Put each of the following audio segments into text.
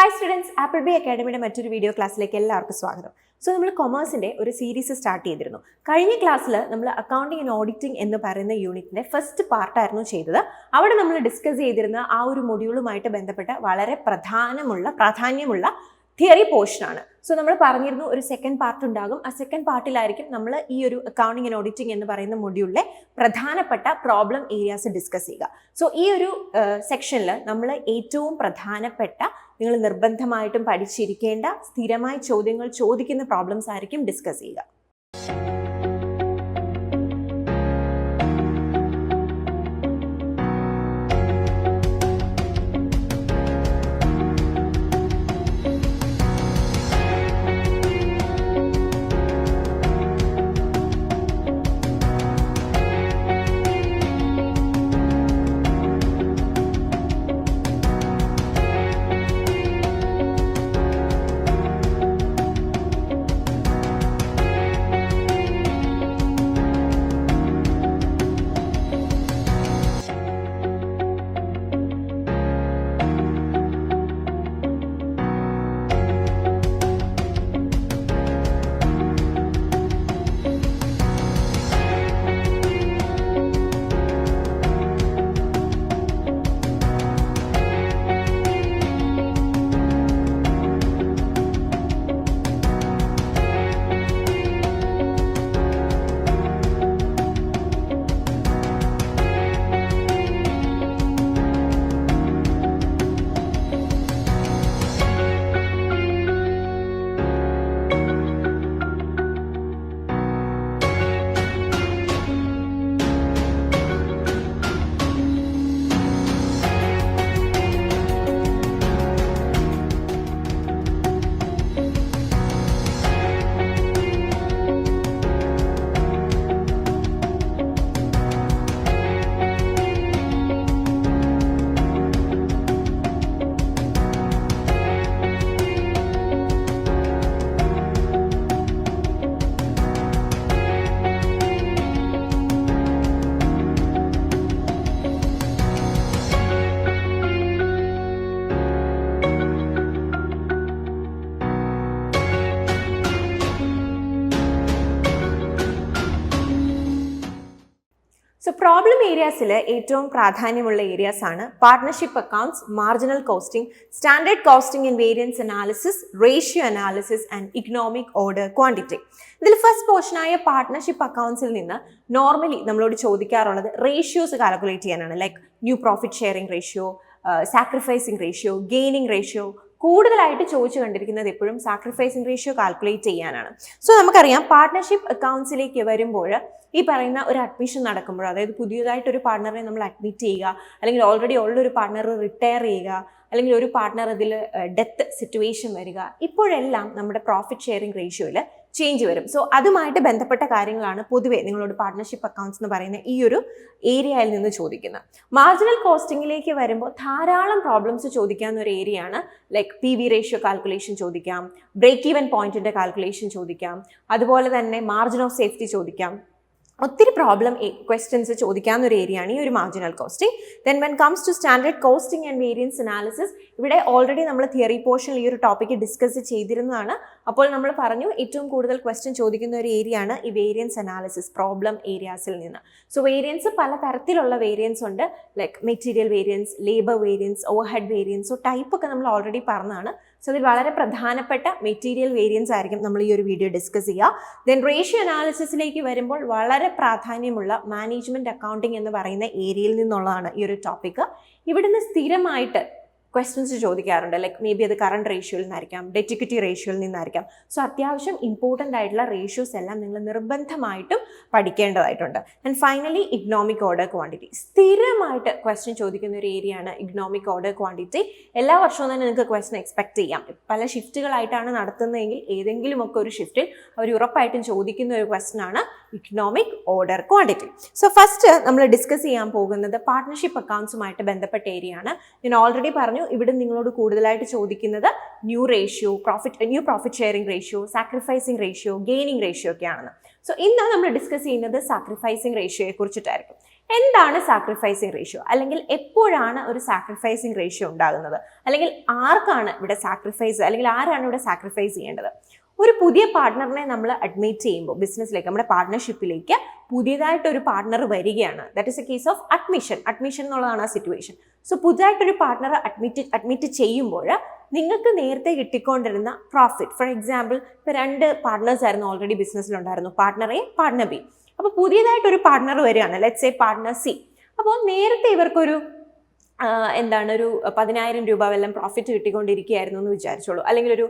Hi students, Apple Bay Academy മറ്റൊരു video ക്ലാസ്സിലേക്ക് എല്ലാവർക്കും സ്വാഗതം. സോ നമ്മൾ കൊമേഴ്സിന്റെ ഒരു സീരീസ് സ്റ്റാർട്ട് ചെയ്തിരുന്നു. കഴിഞ്ഞ ക്ലാസ്സിൽ നമ്മൾ അക്കൗണ്ടിംഗ് ആൻഡ് ഓഡിറ്റിംഗ് എന്ന് പറയുന്ന യൂണിറ്റിന്റെ ഫസ്റ്റ് പാർട്ടായിരുന്നു ചെയ്തത്. അവിടെ നമ്മൾ ഡിസ്കസ് ചെയ്തിരുന്ന ആ ഒരു മൊഡ്യൂളുമായിട്ട് ബന്ധപ്പെട്ട വളരെ പ്രാധാന്യമുള്ള തിയറി പോർഷൻ ആണ്. സോ നമ്മൾ പറഞ്ഞിരുന്നു ഒരു സെക്കൻഡ് പാർട്ട് ഉണ്ടാകും. ആ സെക്കൻഡ് പാർട്ടിലായിരിക്കും നമ്മൾ ഈ ഒരു അക്കൗണ്ടിംഗ് ആൻഡ് ഓഡിറ്റിംഗ് എന്ന് പറയുന്ന മൊഡ്യൂളിലെ പ്രധാനപ്പെട്ട പ്രോബ്ലം ഏരിയാസ് ഡിസ്കസ് ചെയ്യുക. സോ ഈ ഒരു സെക്ഷനിൽ നമ്മൾ ഏറ്റവും പ്രധാനപ്പെട്ട നിങ്ങൾ നിർബന്ധമായിട്ടും പഠിച്ചിരിക്കേണ്ട സ്ഥിരമായി ചോദ്യങ്ങൾ ചോദിക്കുന്ന പ്രോബ്ലംസ് ആയിരിക്കും ഡിസ്കസ് ചെയ്യുക. സോ പ്രോബ്ലം ഏരിയാസിൽ ഏറ്റവും പ്രാധാന്യമുള്ള ഏരിയാസ് ആണ് partnership accounts, marginal costing, standard costing and variance analysis, ratio analysis and economic order quantity. ഇതിൽ ഫസ്റ്റ് പോർഷനായ പാർട്ട്ണർഷിപ്പ് അക്കൗണ്ട്സിൽ നിന്ന് നോർമലി നമ്മളോട് ചോദിക്കാറുള്ളത് റേഷ്യോസ് കാൽക്കുലേറ്റ് ചെയ്യാനാണ്. Like new profit sharing ratio, sacrificing ratio, gaining ratio. കൂടുതലായിട്ട് ചോദിച്ചു കണ്ടിരിക്കുന്നത് എപ്പോഴും സാക്രിഫൈസിംഗ് റേഷ്യോ കാൽക്കുലേറ്റ് ചെയ്യാനാണ്. സോ നമുക്കറിയാം പാർട്ട്ണർഷിപ്പ് അക്കൗണ്ട്സിലേക്ക് വരുമ്പോൾ ഈ പറയുന്ന ഒരു അഡ്മിഷൻ നടക്കുമ്പോൾ, അതായത് പുതിയതായിട്ടൊരു പാർട്ട്ണറെ നമ്മൾ അഡ്മിറ്റ് ചെയ്യുക, അല്ലെങ്കിൽ ഓൾറെഡി ഉള്ളൊരു പാർട്ട്ണർ റിട്ടയർ ചെയ്യുക, അല്ലെങ്കിൽ ഒരു പാർട്ട്ണർ അതിൽ ഡെത്ത് സിറ്റുവേഷൻ വരിക, ഇപ്പോഴെല്ലാം നമ്മുടെ പ്രോഫിറ്റ് ഷെയറിംഗ് റേഷ്യോയിൽ ചേഞ്ച് വരും. സോ അതുമായിട്ട് ബന്ധപ്പെട്ട കാര്യങ്ങളാണ് പൊതുവെ നിങ്ങളോട് പാർട്ട്ണർഷിപ്പ് അക്കൗണ്ട്സ് എന്ന് പറയുന്ന ഈ ഒരു ഏരിയയിൽ നിന്ന് ചോദിക്കുന്നത്. മാർജിനൽ കോസ്റ്റിംഗിലേക്ക് വരുമ്പോൾ ധാരാളം പ്രോബ്ലംസ് ചോദിക്കാവുന്ന ഒരു ഏരിയയാണ്. ലൈക്ക് PV റേഷ്യോ കാൽക്കുലേഷൻ ചോദിക്കാം, ബ്രേക്ക് ഈവൻ പോയിന്റിന്റെ കാൽക്കുലേഷൻ ചോദിക്കാം, അതുപോലെ തന്നെ മാർജിൻ ഓഫ് സേഫ്റ്റി ചോദിക്കാം. ഒത്തിരി പ്രോബ്ലം ക്വസ്റ്റ്യൻസ് ചോദിക്കാവുന്ന ഒരു ഏരിയയാണ് ഈ ഒരു marginal costing. Then when comes to standard costing and variance analysis, ഇവിടെ ഓൾറെഡി നമ്മൾ തിയറി പോർഷനിൽ ഈ ഒരു ടോപ്പിക്ക് ഡിസ്കസ് ചെയ്തിരുന്നതാണ്. അപ്പോൾ നമ്മൾ പറഞ്ഞു ഏറ്റവും കൂടുതൽ ക്വസ്റ്റ്യൻ ചോദിക്കുന്ന ഒരു ഏരിയയാണ് ഈ വേരിയൻസ് അനാലിസിസ് പ്രോബ്ലം ഏരിയാസിൽ നിന്ന്. സോ വേരിയൻസ് പല തരത്തിലുള്ള വേരിയൻസ് ഉണ്ട്. Like material variance, labour variance, overhead variance. So type ഒക്കെ നമ്മൾ ഓൾറെഡി പറഞ്ഞതാണ്. സോ ഇതിൽ വളരെ പ്രധാനപ്പെട്ട മെറ്റീരിയൽ വേരിയൻസ് ആയിരിക്കും നമ്മൾ ഈ ഒരു വീഡിയോ ഡിസ്കസ് ചെയ്യുക. ദെൻ റേഷ്യോ അനാലിസിസിലേക്ക് വരുമ്പോൾ വളരെ പ്രാധാന്യമുള്ള മാനേജ്മെന്റ് അക്കൗണ്ടിംഗ് എന്ന് പറയുന്ന ഏരിയയിൽ നിന്നുള്ളതാണ് ഈ ഒരു ടോപ്പിക്ക്. ഇവിടുന്ന് സ്ഥിരമായിട്ട് ക്വസ്റ്റ്യൻസ് ചോദിക്കാറുണ്ട്. ലൈക്ക് മേ ബി അത് കറണ്ട് റേഷ്യോയിൽ നിന്നായിരിക്കാം, ഡെറ്റ് ഇക്വിറ്റി റേഷ്യോയിൽ നിന്നായിരിക്കാം. സോ അത്യാവശ്യം ഇമ്പോർട്ടൻ്റ് ആയിട്ടുള്ള റേഷ്യോസ് എല്ലാം നിങ്ങൾ നിർബന്ധമായിട്ടും പഠിക്കേണ്ടതായിട്ടുണ്ട്. And finally economic order quantity, സ്ഥിരമായിട്ട് ക്വസ്റ്റ്യൻ ചോദിക്കുന്ന ഒരു ഏരിയയാണ് ഇക്കണോമിക് ഓർഡർ ക്വാണ്ടിറ്റി. എല്ലാ വർഷവും തന്നെ നിങ്ങൾക്ക് ക്വസ്റ്റ്യൻ എക്സ്പെക്ട് ചെയ്യാം. പല ഷിഫ്റ്റുകളായിട്ടാണ് നടത്തുന്നതെങ്കിൽ ഏതെങ്കിലുമൊക്കെ ഒരു ഷിഫ്റ്റിൽ അവർ ഉറപ്പായിട്ടും ചോദിക്കുന്ന ഒരു ക്വസ്റ്റ്യൻ ആണ് economic order quantity. So first നമ്മൾ ഡിസ്കസ് ചെയ്യാൻ പോകുന്നത് പാർട്ട്ണർഷിപ്പ് അക്കൗണ്ട്സുമായിട്ട് ബന്ധപ്പെട്ട ഏരിയ ആണ്. ഞാൻ ഓൾറെഡി പറഞ്ഞു ഇവിടെ നിങ്ങളോട് കൂടുതലായിട്ട് ചോദിക്കുന്നത് new profit sharing ratio, sacrificing ratio, gaining ratio ഒക്കെയാണെന്ന്. സോ ഇന്ന് നമ്മൾ ഡിസ്കസ് ചെയ്യുന്നത് സാക്രിഫൈസിംഗ് റേഷ്യോയെ കുറിച്ചിട്ടായിരിക്കും. എന്താണ് സാക്രിഫൈസിങ് റേഷ്യോ, അല്ലെങ്കിൽ എപ്പോഴാണ് ഒരു സാക്രിഫൈസിങ് റേഷ്യോ ഉണ്ടാകുന്നത്, അല്ലെങ്കിൽ ആർക്കാണ് ഇവിടെ സാക്രിഫൈസ്, അല്ലെങ്കിൽ ആരാണ് ഇവിടെ സാക്രിഫൈസ് ചെയ്യേണ്ടത്? ഒരു പുതിയ പാർട്ട്ണറിനെ നമ്മൾ അഡ്മിറ്റ് ചെയ്യുമ്പോൾ ബിസിനസ്സിലേക്ക്, നമ്മുടെ പാർട്ട്ണർഷിപ്പിലേക്ക് പുതിയതായിട്ടൊരു പാർട്ട്ണർ വരികയാണ്. That is A case of admission എന്നുള്ളതാണ് ആ സിറ്റുവേഷൻ. സോ പുതിയതായിട്ടൊരു പാർട്ട്ണർ അഡ്മിറ്റ് ചെയ്യുമ്പോൾ നിങ്ങൾക്ക് നേരത്തെ കിട്ടിക്കൊണ്ടിരുന്ന പ്രോഫിറ്റ്, ഫോർ എക്സാമ്പിൾ ഇപ്പോൾ 2 പാർട്ട്നേഴ്സ് ആയിരുന്നു ഓൾറെഡി ബിസിനസ്സിലുണ്ടായിരുന്നു, പാർട്ട്ണർ എ, പാർട്ട്ണർ ബി. അപ്പോൾ പുതിയതായിട്ടൊരു പാർട്ട്ണർ വരികയാണ്, ലെറ്റ്സ് സേ പാർട്ട്ണർ സി. അപ്പോൾ നേരത്തെ ഇവർക്കൊരു ഒരു 10,000 രൂപ വല്ലം പ്രോഫിറ്റ് കിട്ടിക്കൊണ്ടിരിക്കുകയായിരുന്നു എന്ന് വിചാരിച്ചോളൂ, അല്ലെങ്കിൽ ഒരു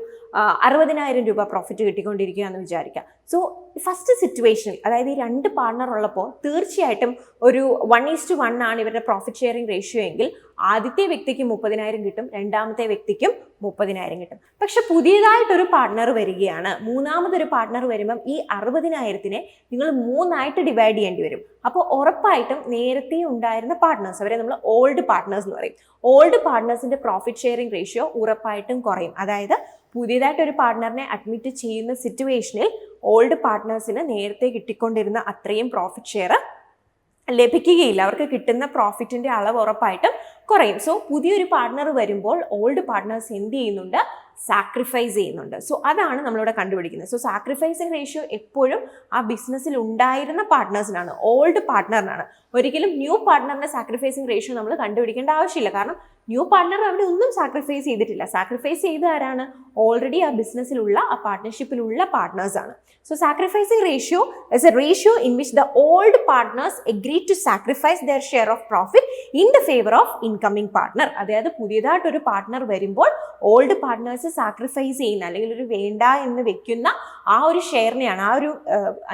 60,000 രൂപ പ്രോഫിറ്റ് കിട്ടിക്കൊണ്ടിരിക്കുക എന്ന് വിചാരിക്കാം. സോ ഫസ്റ്റ് സിറ്റുവേഷനിൽ, അതായത് ഈ 2 പാർട്ട്ണർ ഉള്ളപ്പോൾ തീർച്ചയായിട്ടും ഒരു 1:1 ആണ് ഇവരുടെ പ്രോഫിറ്റ് ഷെയറിംഗ് റേഷ്യോ എങ്കിൽ ആദ്യത്തെ വ്യക്തിക്ക് 30,000 കിട്ടും, രണ്ടാമത്തെ വ്യക്തിക്കും 30,000 കിട്ടും. പക്ഷെ പുതിയതായിട്ടൊരു പാർട്ട്ണർ വരികയാണ്, മൂന്നാമതൊരു പാർട്ട്ണർ വരുമ്പം ഈ 60,000-നെ നിങ്ങൾ 3ആയിട്ട് ഡിവൈഡ് ചെയ്യേണ്ടി വരും. അപ്പോൾ ഉറപ്പായിട്ടും നേരത്തെ ഉണ്ടായിരുന്ന പാർട്ട്നേഴ്സ്, അവരെ നമ്മൾ ഓൾഡ് പാർട്ട്നേഴ്സ് എന്ന് പറയും. ഓൾഡ് പാർട്ട്നേഴ്സിന്റെ പ്രോഫിറ്റ് ഷെയറിംഗ് റേഷ്യോ ഉറപ്പായിട്ടും കുറയും. അതായത് പുതിയതായിട്ടൊരു പാർട്ട്ണറിനെ അഡ്മിറ്റ് ചെയ്യുന്ന സിറ്റുവേഷനിൽ ഓൾഡ് പാർട്ട്നേഴ്സിന് നേരത്തെ കിട്ടിക്കൊണ്ടിരുന്ന അത്രയും പ്രോഫിറ്റ് ഷെയർ ലഭിക്കുകയില്ല, അവർക്ക് കിട്ടുന്ന പ്രോഫിറ്റിന്റെ അളവ് ഉറപ്പായിട്ടും കുറയും. സോ പുതിയൊരു പാർട്ട്ണർ വരുമ്പോൾ ഓൾഡ് പാർട്ട്നേഴ്സ് എന്ത് ചെയ്യുന്നുണ്ട്? സാക്രിഫൈസ് ചെയ്യുന്നുണ്ട്. സോ അതാണ് നമ്മളിവിടെ കണ്ടുപിടിക്കുന്നത്. സോ സാക്രിഫൈസിങ് റേഷ്യോ എപ്പോഴും ആ ബിസിനസ്സിൽ ഉണ്ടായിരുന്ന പാർട്ട്നേഴ്സിനാണ്, ഓൾഡ് പാർട്ട്ണറിനാണ്. ഒരിക്കലും ന്യൂ പാർട്ട്ണറിന്റെ സാക്രിഫൈസിങ് റേഷ്യോ നമ്മൾ കണ്ടുപിടിക്കേണ്ട ആവശ്യമില്ല. കാരണം ന്യൂ പാർട്ട്ണർ അവിടെ ഒന്നും സാക്രിഫൈസ് ചെയ്തിട്ടില്ല. സാക്രിഫൈസ് ചെയ്ത ആരാണ്? ഓൾറെഡി ആ ബിസിനസ്സിലുള്ള, ആ പാർട്ട്ണർഷിപ്പിലുള്ള പാർട്ട്നേഴ്സ് ആണ്. So sacrificing ratio is a ratio in which the old partners agree to sacrifice their share of profit in the favor of incoming partner. അതായത് പുതിയതായിട്ടൊരു പാർട്ട്ണർ വരുമ്പോൾ ഓൾഡ് പാർട്ട്നേഴ്സ് സാക്രിഫൈസ് ചെയ്യുന്ന, അല്ലെങ്കിൽ ഒരു വേണ്ട എന്ന് വെക്കുന്ന ആ ഒരു ഷെയറിനെയാണ്, ആ ഒരു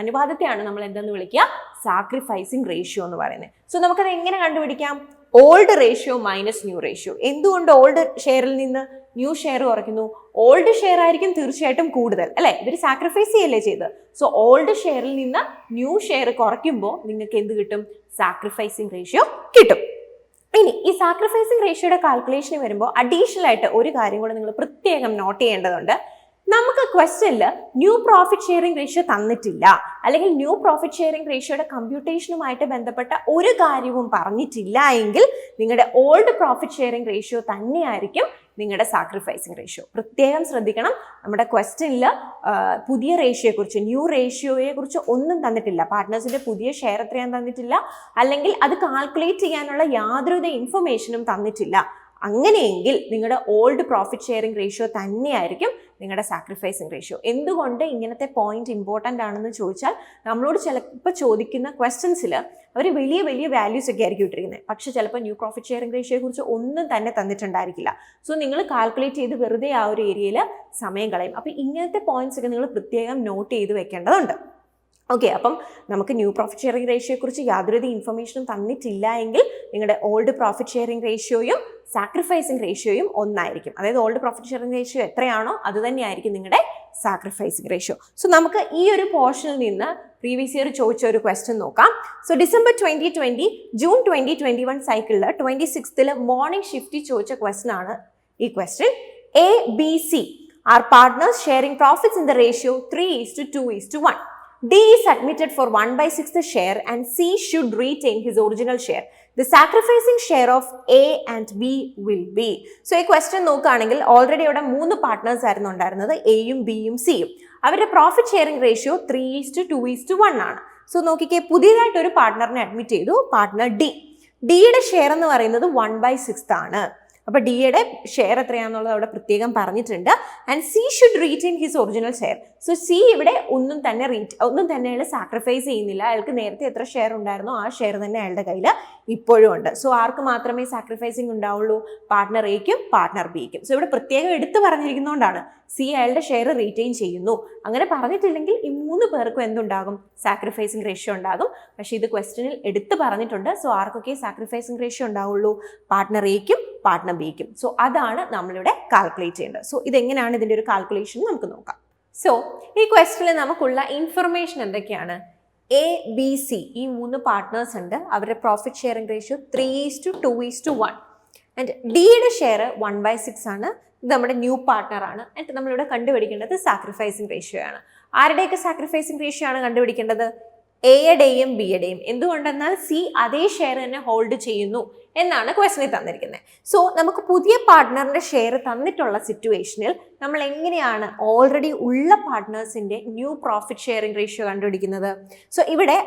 അനുപാതത്തെയാണ് നമ്മൾ എന്തെന്ന് വിളിക്കുക? സാക്രിഫൈസിങ് റേഷ്യോ എന്ന് പറയുന്നത്. സോ നമുക്കത് എങ്ങനെ കണ്ടുപിടിക്കാം? Old ratio minus new ratio. എന്തുകൊണ്ട് ഓൾഡ് ഷെയറിൽ നിന്ന് ന്യൂ ഷെയർ കുറയ്ക്കുന്നു? ഓൾഡ് ഷെയർ ആയിരിക്കും തീർച്ചയായിട്ടും കൂടുതൽ, അല്ലെ? ഇവർ സാക്രിഫൈസ് ചെയ്യല്ലേ ചെയ്തത്. സോ ഓൾഡ് ഷെയറിൽ നിന്ന് ന്യൂ ഷെയർ കുറയ്ക്കുമ്പോൾ നിങ്ങൾക്ക് എന്ത് കിട്ടും? സാക്രിഫൈസിങ് റേഷ്യോ കിട്ടും. ഇനി ഈ സാക്രിഫൈസിങ് റേഷ്യോയുടെ കാൽക്കുലേഷന് വരുമ്പോൾ അഡീഷണൽ ആയിട്ട് ഒരു കാര്യം കൂടെ നിങ്ങൾ പ്രത്യേകം നോട്ട് ചെയ്യേണ്ടതുണ്ട്. നമുക്ക് ക്വസ്റ്റ്യനിൽ ന്യൂ പ്രോഫിറ്റ് ഷെയറിംഗ് റേഷ്യോ തന്നിട്ടില്ല, അല്ലെങ്കിൽ ന്യൂ പ്രോഫിറ്റ് ഷെയറിംഗ് റേഷ്യോയുടെ കമ്പ്യൂട്ടേഷനുമായിട്ട് ബന്ധപ്പെട്ട ഒരു കാര്യവും പറഞ്ഞിട്ടില്ല എങ്കിൽ നിങ്ങളുടെ ഓൾഡ് പ്രോഫിറ്റ് ഷെയറിംഗ് റേഷ്യോ തന്നെയായിരിക്കും നിങ്ങളുടെ സാക്രിഫൈസിങ് റേഷ്യോ. പ്രത്യേകം ശ്രദ്ധിക്കണം, നമ്മുടെ ക്വസ്റ്റ്യനിൽ പുതിയ റേഷ്യോയെക്കുറിച്ച്, ന്യൂ റേഷ്യോയെ കുറിച്ച് ഒന്നും തന്നിട്ടില്ല. പാർട്ട്നേഴ്സിന്റെ പുതിയ ഷെയർ എത്രയാണെന്ന് തന്നിട്ടില്ല, അല്ലെങ്കിൽ അത് കാൽക്കുലേറ്റ് ചെയ്യാനുള്ള യാതൊരു ഇൻഫർമേഷനും തന്നിട്ടില്ല. അങ്ങനെയെങ്കിൽ നിങ്ങളുടെ ഓൾഡ് പ്രോഫിറ്റ് ഷെയറിംഗ് റേഷ്യോ തന്നെയായിരിക്കും നിങ്ങളുടെ സാക്രിഫൈസിങ് റേഷ്യോ. എന്തുകൊണ്ട് ഇങ്ങനത്തെ പോയിന്റ് ഇമ്പോർട്ടൻ്റ് ആണെന്ന് ചോദിച്ചാൽ, നമ്മളോട് ചിലപ്പോൾ ചോദിക്കുന്ന ക്വസ്റ്റ്യൻസിൽ അവർ വലിയ വലിയ വാല്യൂസ് ഒക്കെ ആയിരിക്കും ഇട്ടിരിക്കുന്നത്, പക്ഷെ ചിലപ്പോൾ ന്യൂ പ്രോഫിറ്റ് ഷെയറിംഗ് റേഷ്യോയെ കുറിച്ച് ഒന്നും തന്നെ തന്നിട്ടുണ്ടായിരിക്കില്ല. സോ നിങ്ങൾ കാൽക്കുലേറ്റ് ചെയ്ത് വെറുതെ ആ ഒരു ഏരിയയിൽ സമയം കളയും. അപ്പോൾ ഇങ്ങനത്തെ പോയിന്റ്സ് ഒക്കെ നിങ്ങൾ പ്രത്യേകം നോട്ട് ചെയ്ത് വെക്കേണ്ടതുണ്ട്. ഓക്കെ, അപ്പം നമുക്ക് ന്യൂ പ്രോഫിറ്റ് ഷെയറിംഗ് റേഷ്യോയെക്കുറിച്ച് യാതൊരു ഇൻഫർമേഷനും തന്നിട്ടില്ല എങ്കിൽ നിങ്ങളുടെ ഓൾഡ് പ്രോഫിറ്റ് ഷെയറിംഗ് റേഷ്യോയും സാക്രിഫൈസിങ് റേഷ്യോയും ഒന്നായിരിക്കും. അതായത് ഓൾഡ് പ്രോഫിറ്റ് ഷെയറിംഗ് റേഷ്യോ എത്രയാണോ അത് തന്നെയായിരിക്കും നിങ്ങളുടെ സാക്രിഫൈസിങ് റേഷ്യോ. സോ നമുക്ക് ഈ ഒരു പോർഷനിൽ നിന്ന് പ്രീവിയസ് ഇയർ ചോദിച്ച ഒരു ക്വസ്റ്റ്യൻ നോക്കാം. സോ ഡിസംബർ 2020 ജൂൺ 2021 സൈക്കിളിൽ 26th മോർണിംഗ് ഷിഫ്റ്റ് ചോദിച്ച ക്വസ്റ്റ്യൻ ആണ് ഈ question. A, B, C are partners sharing profits in the ratio 3:2:1. D is admitted for 1/6 share and C should retain his original share. The sacrificing share of A and B will be. So ഈ question നോക്കുകയാണെങ്കിൽ already അവിടെ 3 partners ആയിരുന്നു ഉണ്ടായിരുന്നത്, എയും ബിയും സിയും. അവരുടെ profit sharing ratio 3:2:1 ആണ്. സോ നോക്കിക്കേ, പുതിയതായിട്ട് ഒരു പാർട്ട്ണറിനെ അഡ്മിറ്റ് ചെയ്തു, പാർട്ട്ണർ ഡി. ഡിയുടെ ഷെയർ എന്ന് പറയുന്നത് 1/6 ആണ്. അപ്പോൾ ഡിയുടെ ഷെയർ എത്രയാണെന്നുള്ളത് അവിടെ പ്രത്യേകം പറഞ്ഞിട്ടുണ്ട്. And C should retain his original share. So C ഇവിടെ ഒന്നും തന്നെ അയാൾ സാക്രിഫൈസ് ചെയ്യുന്നില്ല. അയാൾക്ക് നേരത്തെ എത്ര ഷെയർ ഉണ്ടായിരുന്നോ ആ ഷെയർ തന്നെ അയാളുടെ കയ്യിൽ ഇപ്പോഴും ഉണ്ട്. സോ ആർക്ക് മാത്രമേ സാക്രിഫൈസിങ് ഉണ്ടാവുള്ളൂ? പാർട്ട്ണർ എയ്ക്കും പാർട്ട്ണർ ബിക്കും. സോ ഇവിടെ പ്രത്യേകം എടുത്തു പറഞ്ഞിരിക്കുന്നതുകൊണ്ടാണ് സി അയാളുടെ ഷെയർ റീറ്റെയിൻ ചെയ്യുന്നു. അങ്ങനെ പറഞ്ഞിട്ടില്ലെങ്കിൽ ഈ 3 പേർക്കും എന്തുണ്ടാകും? സാക്രിഫൈസിങ് റേഷ്യോ ഉണ്ടാകും. പക്ഷേ ഇത് ക്വസ്റ്റ്യനിൽ എടുത്തു പറഞ്ഞിട്ടുണ്ട്. സോ ആർക്കൊക്കെ സാക്രിഫൈസിങ് റേഷ്യോ ഉണ്ടാവുള്ളൂ? പാർട്ട്ണർ എയ്ക്കും പാർട്ട്ണർ ബിക്കും. സോ അതാണ് നമ്മളിവിടെ കാൽക്കുലേറ്റ് ചെയ്യേണ്ടത്. സോ ഇതെങ്ങനെയാണ് ഇതിൻ്റെ ഒരു കാൽക്കുലേഷൻ നമുക്ക് നോക്കാം. സോ ഈ ക്വസ്റ്റ്യനിൽ നമുക്കുള്ള ഇൻഫർമേഷൻ എന്തൊക്കെയാണ്? എ, ബി, സി ഈ 3 പാർട്ട്നേഴ്സ് ഉണ്ട്. അവരുടെ പ്രോഫിറ്റ് ഷെയറിംഗ് റേഷ്യോ 3:2:1. ആൻഡ് ഡിയുടെ ഷെയർ 1/6 ആണ്. ഇത് നമ്മുടെ ന്യൂ പാർട്ട്ണർ ആണ്. ആൻഡ് നമ്മളിവിടെ കണ്ടുപിടിക്കേണ്ടത് സാക്രിഫൈസിങ് റേഷ്യോ ആണ്. ആരുടെയൊക്കെ സാക്രിഫൈസിങ് റേഷ്യോ ആണ് കണ്ടുപിടിക്കേണ്ടത്? എയുടെയും ബിയുടെയും. എന്തുകൊണ്ടെന്നാൽ സി അതേ ഷെയർ തന്നെ ഹോൾഡ് ചെയ്യുന്നു എന്നാണ് ക്വസ്റ്റനിൽ തന്നിരിക്കുന്നത്. സോ നമുക്ക് പുതിയ പാർട്ട്ണറിന്റെ ഷെയർ തന്നിട്ടുള്ള സിറ്റുവേഷനിൽ നമ്മൾ എങ്ങനെയാണ് ഓൾറെഡി ഉള്ള പാർട്ട്നേഴ്സിന്റെ ന്യൂ പ്രോഫിറ്റ് ഷെയറിംഗ് റേഷ്യോ കണ്ടുപിടിക്കുന്നത്? സോ ഇവിടെ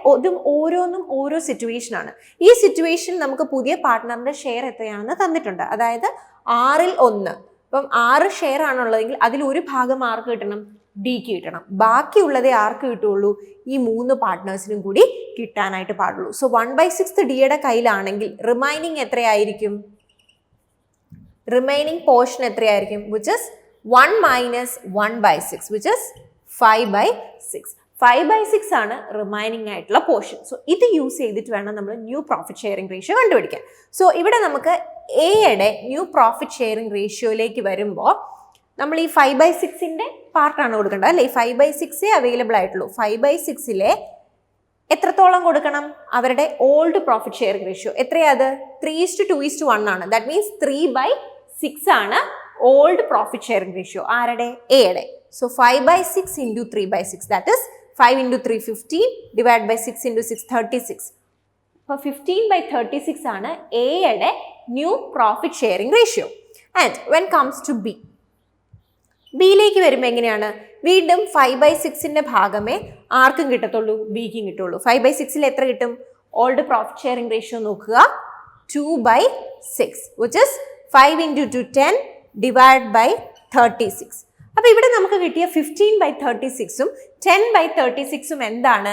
ഓരോന്നും ഓരോ സിറ്റുവേഷൻ ആണ്. ഈ സിറ്റുവേഷൻ നമുക്ക് പുതിയ പാർട്ട്ണറിന്റെ ഷെയർ എത്രയാണെന്ന് തന്നിട്ടുണ്ട്. അതായത് 6ൽ 1. അപ്പം 6 ഷെയർ ആണുള്ളതെങ്കിൽ അതിൽ ഒരു ഭാഗം ആർക്ക് കിട്ടണം? ഡിക്ക് കിട്ടണം. ബാക്കിയുള്ളതേ ആർക്ക് കിട്ടുള്ളൂ? ഈ 3 പാർട്ട്നേഴ്സിനും കൂടി കിട്ടാനായിട്ട് പാടുള്ളൂ. സോ 1/6 ഡിയുടെ കയ്യിലാണെങ്കിൽ റിമൈനിങ് എത്രയായിരിക്കും? റിമൈനിങ് പോർഷൻ എത്രയായിരിക്കും? Which is 1 minus 1/6 which is 5/6. 5/6 ആണ് റിമൈനിങ് ആയിട്ടുള്ള പോർഷൻ. സോ ഇത് യൂസ് ചെയ്തിട്ട് വേണം നമ്മൾ ന്യൂ പ്രോഫിറ്റ് ഷെയറിംഗ് റേഷ്യോ കണ്ടുപിടിക്കാൻ. സോ ഇവിടെ നമുക്ക് എയുടെ ന്യൂ പ്രോഫിറ്റ് ഷെയറിംഗ് റേഷ്യോയിലേക്ക് വരുമ്പോൾ നമ്മൾ ഈ 5/6ന്റെ പാർട്ടാണ് കൊടുക്കേണ്ടത് അല്ലേ? 5/6 അവൈലബിൾ ആയിട്ടുള്ളൂ. 5/6ലെ എത്രത്തോളം കൊടുക്കണം? അവരുടെ ഓൾഡ് പ്രോഫിറ്റ് ഷെയറിംഗ് റേഷ്യോ എത്രയാത്? 3:2:1 ആണ്. ദാറ്റ് മീൻസ് 3/6 ആണ് ഓൾഡ് പ്രോഫിറ്റ് ഷെയറിംഗ് റേഷ്യോ. ആരുടെ? എയുടെ. So 5/6 into 3/6 that is 5 into 3 15 divided by 6 into 6 36. അപ്പോൾ 15/36 ആണ് എയുടെ new profit sharing ratio. And when comes to B, ബിയിലേക്ക് വരുമ്പോൾ എങ്ങനെയാണ്? വീണ്ടും 5/6ന്റെ ഭാഗമേ ആർക്കും കിട്ടത്തുള്ളൂ? ബിക്കും കിട്ടുള്ളൂ. 5/6ൽ എത്ര കിട്ടും? ഓൾഡ് പ്രോഫിറ്റ് ഷെയറിംഗ് റേഷ്യോ നോക്കുക, 2/6 which is 5 into 2 10 divided by 36. അപ്പൊ ഇവിടെ നമുക്ക് കിട്ടിയ 15/36ഉം 10/36ഉം എന്താണ്?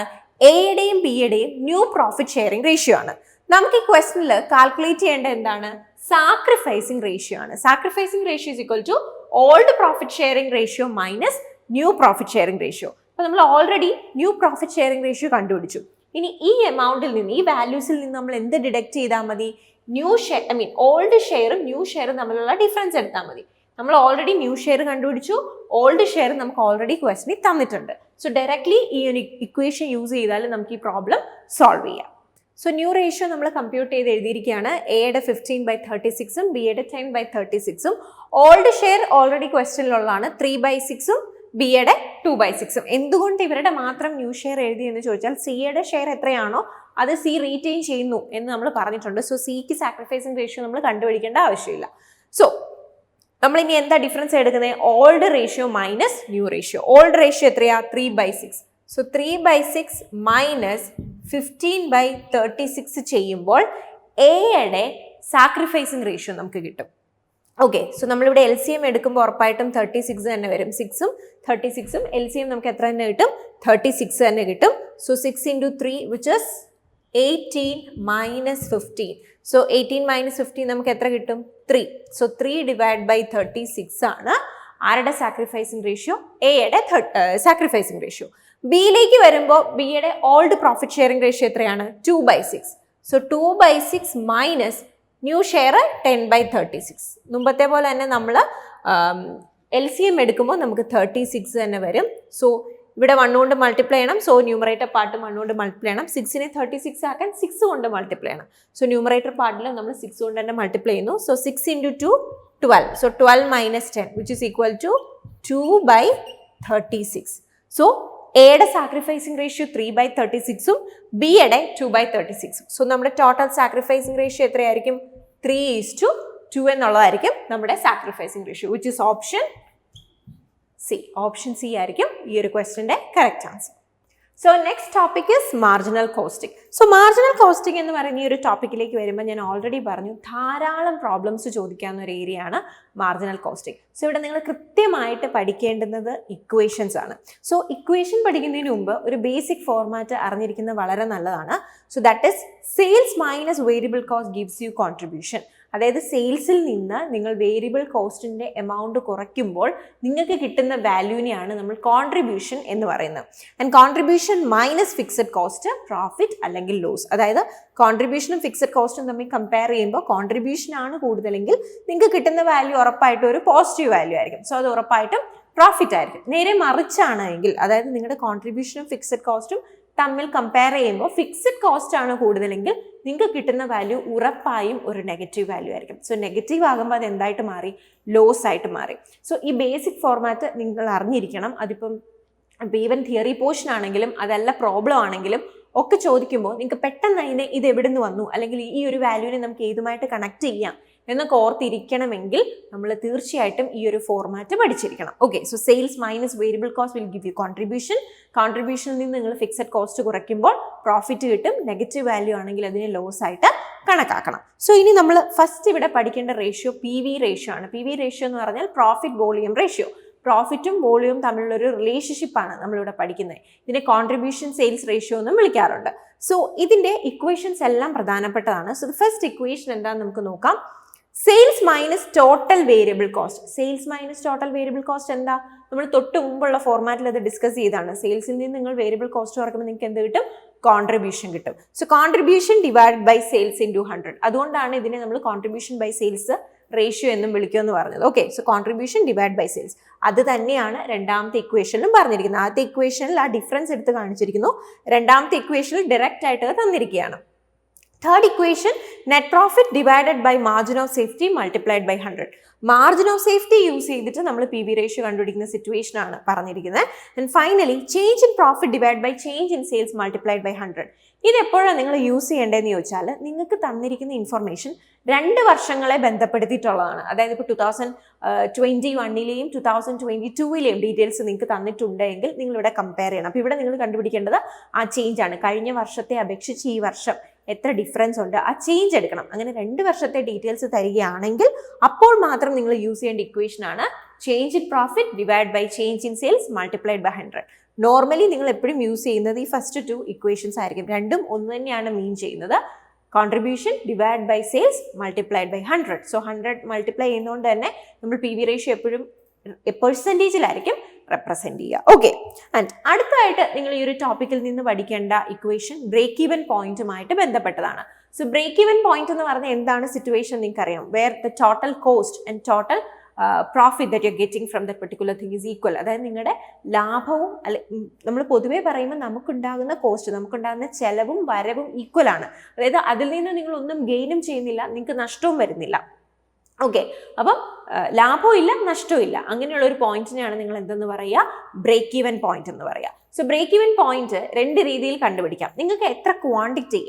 എയുടെയും ബിയുടെയും ന്യൂ പ്രോഫിറ്റ് ഷെയറിംഗ് റേഷ്യോ ആണ്. നമുക്ക് ഈ ക്വസ്റ്റനിൽ കാൽക്കുലേറ്റ് ചെയ്യേണ്ട എന്താണ്? സാക്രിഫൈസിംഗ് റേഷ്യോ ആണ്. Sacrificing ratio is equal to old profit sharing ratio minus new profit sharing ratio. അപ്പൊ നമ്മൾ already new profit sharing ratio കണ്ടുപിടിച്ചു. ഇനി ഈ എമൗണ്ടിൽ നിന്ന്, ഈ വാല്യൂസിൽ നിന്ന് നമ്മൾ എന്ത് ഡിഡക്ട് ചെയ്താൽ മതി? ന്യൂ ഷെയർ ഓൾഡ് ഷെയറും ന്യൂ ഷെയറും തമ്മിലുള്ള ഡിഫറൻസ് എടുത്താൽ മതി. നമ്മൾ ഓൾറെഡി ന്യൂ ഷെയർ കണ്ടുപിടിച്ചു, ഓൾഡ് ഷെയർ നമുക്ക് ഓൾറെഡി ക്വസ്റ്റനിൽ തന്നിട്ടുണ്ട്. സോ ഡയറക്ട്ലി ഈ ഒരു ഇക്വേഷൻ യൂസ് ചെയ്താൽ നമുക്ക് ഈ പ്രോബ്ലം സോൾവ് ചെയ്യാം. സോ ന്യൂ റേഷ്യോ നമ്മൾ കമ്പ്യൂട്ട് ചെയ്ത് എഴുതിയിരിക്കുകയാണ്. എയുടെ 15/36ഉം ബിയുടെ 10/36ഉം. ഓൾഡ് ഷെയർ ഓൾറെഡി ക്വസ്റ്റനിലുള്ളതാണ്, 3/6ഉം ബിയുടെ 2/6ഉം. എന്തുകൊണ്ട് ഇവരുടെ മാത്രം ന്യൂ ഷെയർ എഴുതി എന്ന് ചോദിച്ചാൽ സിയുടെ ഷെയർ എത്രയാണോ അത് സി റീറ്റെയിൻ ചെയ്യുന്നു എന്ന് നമ്മൾ പറഞ്ഞിട്ടുണ്ട്. സോ സിക്ക് സാക്രിഫൈസിംഗ് റേഷ്യോ നമ്മൾ കണ്ടുപിടിക്കേണ്ട ആവശ്യമില്ല. സോ നമ്മൾ ഇനി എന്താ ഡിഫറൻസ് എടുക്കുന്നത്? Old ratio minus new ratio. Old ratio എത്രയാ? 3/6. സോ 3/6 മൈനസ് 15/36 ചെയ്യുമ്പോൾ എയുടെ സാക്രിഫൈസിംഗ് റേഷ്യോ നമുക്ക് കിട്ടും. ഓക്കെ, സോ നമ്മളിവിടെ LCM എടുക്കുമ്പോൾ ഉറപ്പായിട്ടും 36 തന്നെ വരും. 6ഉം 36ഉം LCM നമുക്ക് എത്ര തന്നെ കിട്ടും? 36 തന്നെ കിട്ടും. So 6 into 3 which is 18 minus 15. So 18 minus 15 നമുക്ക് എത്ര കിട്ടും? 3. സോ 3 divided by 36 ആണ് ആരുടെ സാക്രിഫൈസിംഗ് റേഷ്യോ? എയുടെ സാക്രിഫൈസിംഗ് റേഷ്യോ. ബിയിലേക്ക് വരുമ്പോൾ ബിയുടെ ഓൾഡ് പ്രോഫിറ്റ് ഷെയറിംഗ് റേഷ്യോ എത്രയാണ്? 2/6. So 2/6 minus new share 10/36. മുമ്പത്തെ പോലെ തന്നെ നമ്മൾ LCM എടുക്കുമ്പോൾ നമുക്ക് 36 തന്നെ വരും. സോ ഇവിടെ 1 കൊണ്ട് മൾട്ടിപ്ലൈ ചെയ്യണം. സോ ന്യൂമറേറ്റർ പാർട്ട് 1 കൊണ്ട് മൾട്ടിപ്ലൈ ചെയ്യണം. 6നെ 36 ആക്കാൻ 6 കൊണ്ട് മൾട്ടിപ്ലൈ ചെയ്യണം. സോ ന്യൂമറേറ്റർ പാർട്ടിൽ നമ്മൾ 6 കൊണ്ട് തന്നെ മൾട്ടിപ്ലൈ ചെയ്യുന്നു. So 6 into 2 12. So 12 minus 10 which is equal to 2/36. So എയുടെ സാക്രിഫൈസിംഗ് റേഷ്യോ 3/36ഉം ബിയുടെ 2/36ഉം. സോ നമ്മുടെ ടോട്ടൽ സാക്രിഫൈസിംഗ് റേഷ്യോ എത്രയായിരിക്കും? 3:2 എന്നുള്ളതായിരിക്കും നമ്മുടെ sacrificing ratio which is option C. Option C ആയിരിക്കും ഈ ഒരു ക്വസ്റ്റ്യൻ്റെ correct answer. So next topic is marginal costing. So marginal costing എന്ന് പറയുന്ന ഈ ഒരു ടോപ്പിക്കിലേക്ക് വരുമ്പോൾ ഞാൻ ഓൾറെഡി പറഞ്ഞു ധാരാളം പ്രോബ്ലംസ് ചോദിക്കാവുന്ന ഒരു ഏരിയ ആണ് മാർജിനൽ കോസ്റ്റിംഗ്. സോ ഇവിടെ നിങ്ങൾ കൃത്യമായിട്ട് പഠിക്കേണ്ടുന്നത് ഇക്വേഷൻസ് ആണ്. സോ ഇക്വേഷൻ പഠിക്കുന്നതിന് മുമ്പ് ഒരു ബേസിക് ഫോർമാറ്റ് അറിഞ്ഞിരിക്കുന്നത് വളരെ നല്ലതാണ്. So that is sales minus variable cost gives you contribution. അതായത് സെയിൽസിൽ നിന്ന് നിങ്ങൾ വേരിയബിൾ കോസ്റ്റിൻ്റെ എമൗണ്ട് കുറയ്ക്കുമ്പോൾ നിങ്ങൾക്ക് കിട്ടുന്ന വാല്യൂവിനെയാണ് നമ്മൾ കോൺട്രിബ്യൂഷൻ എന്ന് പറയുന്നത്. And contribution minus fixed cost profit അല്ലെങ്കിൽ ലോസ്. അതായത് കോൺട്രിബ്യൂഷനും ഫിക്സഡ് കോസ്റ്റും തമ്മിൽ കമ്പയർ ചെയ്യുമ്പോൾ കോൺട്രിബ്യൂഷൻ ആണ് കൂടുതലെങ്കിൽ നിങ്ങൾക്ക് കിട്ടുന്ന വാല്യൂ ഉറപ്പായിട്ടും ഒരു പോസിറ്റീവ് വാല്യൂ ആയിരിക്കും. സോ അത് ഉറപ്പായിട്ടും പ്രോഫിറ്റ് ആയിരിക്കും. നേരെ മറിച്ചാണ് എങ്കിൽ, അതായത് നിങ്ങളുടെ കോൺട്രിബ്യൂഷനും ഫിക്സഡ് കോസ്റ്റും തമ്മിൽ കമ്പയർ ചെയ്യുമ്പോൾ ഫിക്സഡ് കോസ്റ്റ് ആണ് കൂടുതലെങ്കിൽ നിങ്ങൾക്ക് കിട്ടുന്ന വാല്യൂ ഉറപ്പായും ഒരു നെഗറ്റീവ് വാല്യൂ ആയിരിക്കും. സോ നെഗറ്റീവ് ആകുമ്പോൾ അത് എന്തായിട്ട് മാറി? ലോസ് ആയിട്ട് മാറി. സോ ഈ ബേസിക് ഫോർമാറ്റ് നിങ്ങൾ അറിഞ്ഞിരിക്കണം. അതിപ്പം ഈവൻ തിയറി പോർഷൻ ആണെങ്കിലും അതല്ല പ്രോബ്ലം ആണെങ്കിലും ഒക്കെ ചോദിക്കുമ്പോൾ നിങ്ങൾക്ക് പെട്ടെന്ന് അതിനെ ഇത് എവിടെ നിന്ന് വന്നു, അല്ലെങ്കിൽ ഈ ഒരു വാല്യൂവിനെ നമുക്ക് ഏതുമായിട്ട് കണക്ട് ചെയ്യാം എന്നൊക്കെ ഓർത്തിരിക്കണമെങ്കിൽ നമ്മൾ തീർച്ചയായിട്ടും ഈ ഒരു ഫോർമാറ്റ് പഠിച്ചിരിക്കണം. Okay, so sales minus variable cost will give you കോൺട്രിബ്യൂഷനിൽ നിന്ന് നിങ്ങൾ ഫിക്സഡ് കോസ്റ്റ് കുറയ്ക്കുമ്പോൾ പ്രോഫിറ്റ് കിട്ടും. നെഗറ്റീവ് വാല്യൂ ആണെങ്കിൽ അതിനെ ലോസ് ആയിട്ട് കണക്കാക്കണം. സോ ഇനി നമ്മൾ ഫസ്റ്റ് ഇവിടെ പഠിക്കേണ്ട റേഷ്യോ PV റേഷ്യോ ആണ്. PV റേഷ്യോ എന്ന് പറഞ്ഞാൽ പ്രോഫിറ്റ് വോളിയം റേഷ്യോ. പ്രോഫിറ്റും വോളിയവും തമ്മിലുള്ള ഒരു റിലേഷൻഷിപ്പാണ് നമ്മളിവിടെ പഠിക്കുന്നത്. ഇതിനെ കോൺട്രിബ്യൂഷൻ സെയിൽസ് റേഷ്യോ എന്നും വിളിക്കാറുണ്ട്. സോ ഇതിന്റെ ഇക്വേഷൻസ് എല്ലാം പ്രധാനപ്പെട്ടതാണ്. സോ ഫസ്റ്റ് ഇക്വേഷൻ എന്താണെന്ന് നമുക്ക് നോക്കാം. Sales minus total variable cost. Sales minus total variable cost എന്താ? നമ്മൾ തൊട്ട് മുമ്പുള്ള ഫോർമാറ്റിൽ അത് ഡിസ്കസ് ചെയ്താണ്. സെയിൽസിൽ നിന്ന് നിങ്ങൾ വേരിയബിൾ കോസ്റ്റ് കുറയ്ക്കുമ്പോൾ നിങ്ങൾക്ക് എന്ത് കിട്ടും? കോൺട്രിബ്യൂഷൻ കിട്ടും. So contribution divide by sales into 100. അതുകൊണ്ടാണ് ഇതിനെ നമ്മൾ കോൺട്രിബ്യൂഷൻ ബൈ സെയിൽസ് റേഷ്യോ എന്നും വിളിക്കുമെന്ന് പറഞ്ഞത്. Okay, so contribution divide by sales അത് തന്നെയാണ് രണ്ടാമത്തെ ഇക്വേഷനിലും പറഞ്ഞിരിക്കുന്നത്. ആദ്യത്തെ ഇക്വേഷനിൽ ആ ഡിഫറൻസ് എടുത്ത് കാണിച്ചിരിക്കുന്നു, രണ്ടാമത്തെ ഇക്വേഷനിൽ ഡയറക്റ്റ് ആയിട്ട് തന്നിരിക്കുകയാണ്. Third equation, net profit divided by margin of safety multiplied by 100. Margin of safety use ചെയ്തിട്ട് നമ്മൾ PV റേഷ്യോ കണ്ടുപിടിക്കുന്ന സിറ്റുവേഷൻ ആണ് പറഞ്ഞിരിക്കുന്നത്. And finally change in profit divide by change in sales multiplied by 100. ഇത് എപ്പോഴാണ് നിങ്ങൾ യൂസ് ചെയ്യേണ്ടതെന്ന് ചോദിച്ചാൽ, നിങ്ങൾക്ക് തന്നിരിക്കുന്ന ഇൻഫർമേഷൻ 2 വർഷങ്ങളെ ബന്ധപ്പെടുത്തിയിട്ടുള്ളതാണ്. അതായത് ഇപ്പോൾ 2021ലെയും 2022ലെയും ഡീറ്റെയിൽസ് നിങ്ങൾക്ക് തന്നിട്ടുണ്ടെങ്കിൽ നിങ്ങളിവിടെ കമ്പയർ ചെയ്യണം. അപ്പോൾ ഇവിടെ നിങ്ങൾ കണ്ടുപിടിക്കേണ്ടത് ആ ചേഞ്ച് ആണ്. കഴിഞ്ഞ വർഷത്തെ അപേക്ഷിച്ച് ഈ വർഷം എത്ര ഡിഫറൻസ് ഉണ്ട്, ആ ചേഞ്ച് എടുക്കണം. അങ്ങനെ 2 വർഷത്തെ ഡീറ്റെയിൽസ് തരികയാണെങ്കിൽ അപ്പോൾ മാത്രം നിങ്ങൾ യൂസ് ചെയ്യേണ്ട ഇക്വേഷൻ ആണ് change in profit divide by change in sales multiplied by 100. Normally നിങ്ങൾ എപ്പോഴും യൂസ് ചെയ്യുന്നത് ഈ ഫസ്റ്റ് 2 ഇക്വേഷൻസ് ആയിരിക്കും. രണ്ടും ഒന്ന് തന്നെയാണ് മീൻ ചെയ്യുന്നത്. Contribution divide by sales multiplied by 100. So 100 multiply ചെയ്യുന്നതുകൊണ്ട് തന്നെ നമ്മൾ PV റേഷ്യോ എപ്പോഴും പെർസെൻറ്റേജിലായിരിക്കും റെപ്രസെന്റ് ചെയ്യുക. ഓക്കെ, ആൻഡ് അടുത്തായിട്ട് നിങ്ങൾ ഈ ഒരു ടോപ്പിക്കിൽ നിന്ന് പഠിക്കേണ്ട ഇക്വേഷൻ ബ്രേക്ക് ഈവൻ പോയിന്റുമായിട്ട് ബന്ധപ്പെട്ടതാണ്. സോ ബ്രേക്ക് ഈവൻ പോയിന്റ് എന്ന് പറഞ്ഞാൽ എന്താണ് സിറ്റുവേഷൻ നിങ്ങൾക്ക് അറിയാം. Where the total cost and total profit that you getting from the particular thing is equal. അതായത് നിങ്ങളുടെ ലാഭവും നമ്മൾ പൊതുവേ പറയുമ്പോൾ നമുക്കുണ്ടാകുന്ന കോസ്റ്റ്, നമുക്കുണ്ടാകുന്ന ചെലവും വരവും ഈക്വൽ ആണ്. അതായത് അതിൽ നിന്ന് നിങ്ങൾ ഒന്നും ഗെയിനും ചെയ്യുന്നില്ല, നിങ്ങൾക്ക് നഷ്ടവും വരുന്നില്ല. ഓക്കെ, അപ്പം ലാഭവും ഇല്ല നഷ്ടവും ഇല്ല, അങ്ങനെയുള്ള ഒരു പോയിന്റിനെയാണ് നിങ്ങൾ എന്തെന്ന് പറയുക? ബ്രേക്ക് ഈവൻ പോയിന്റ് എന്ന് പറയുക. സോ ബ്രേക്ക് ഈവൻ പോയിന്റ് 2 രീതിയിൽ കണ്ടുപിടിക്കാം. നിങ്ങൾക്ക് എത്ര ക്വാണ്ടിറ്റി,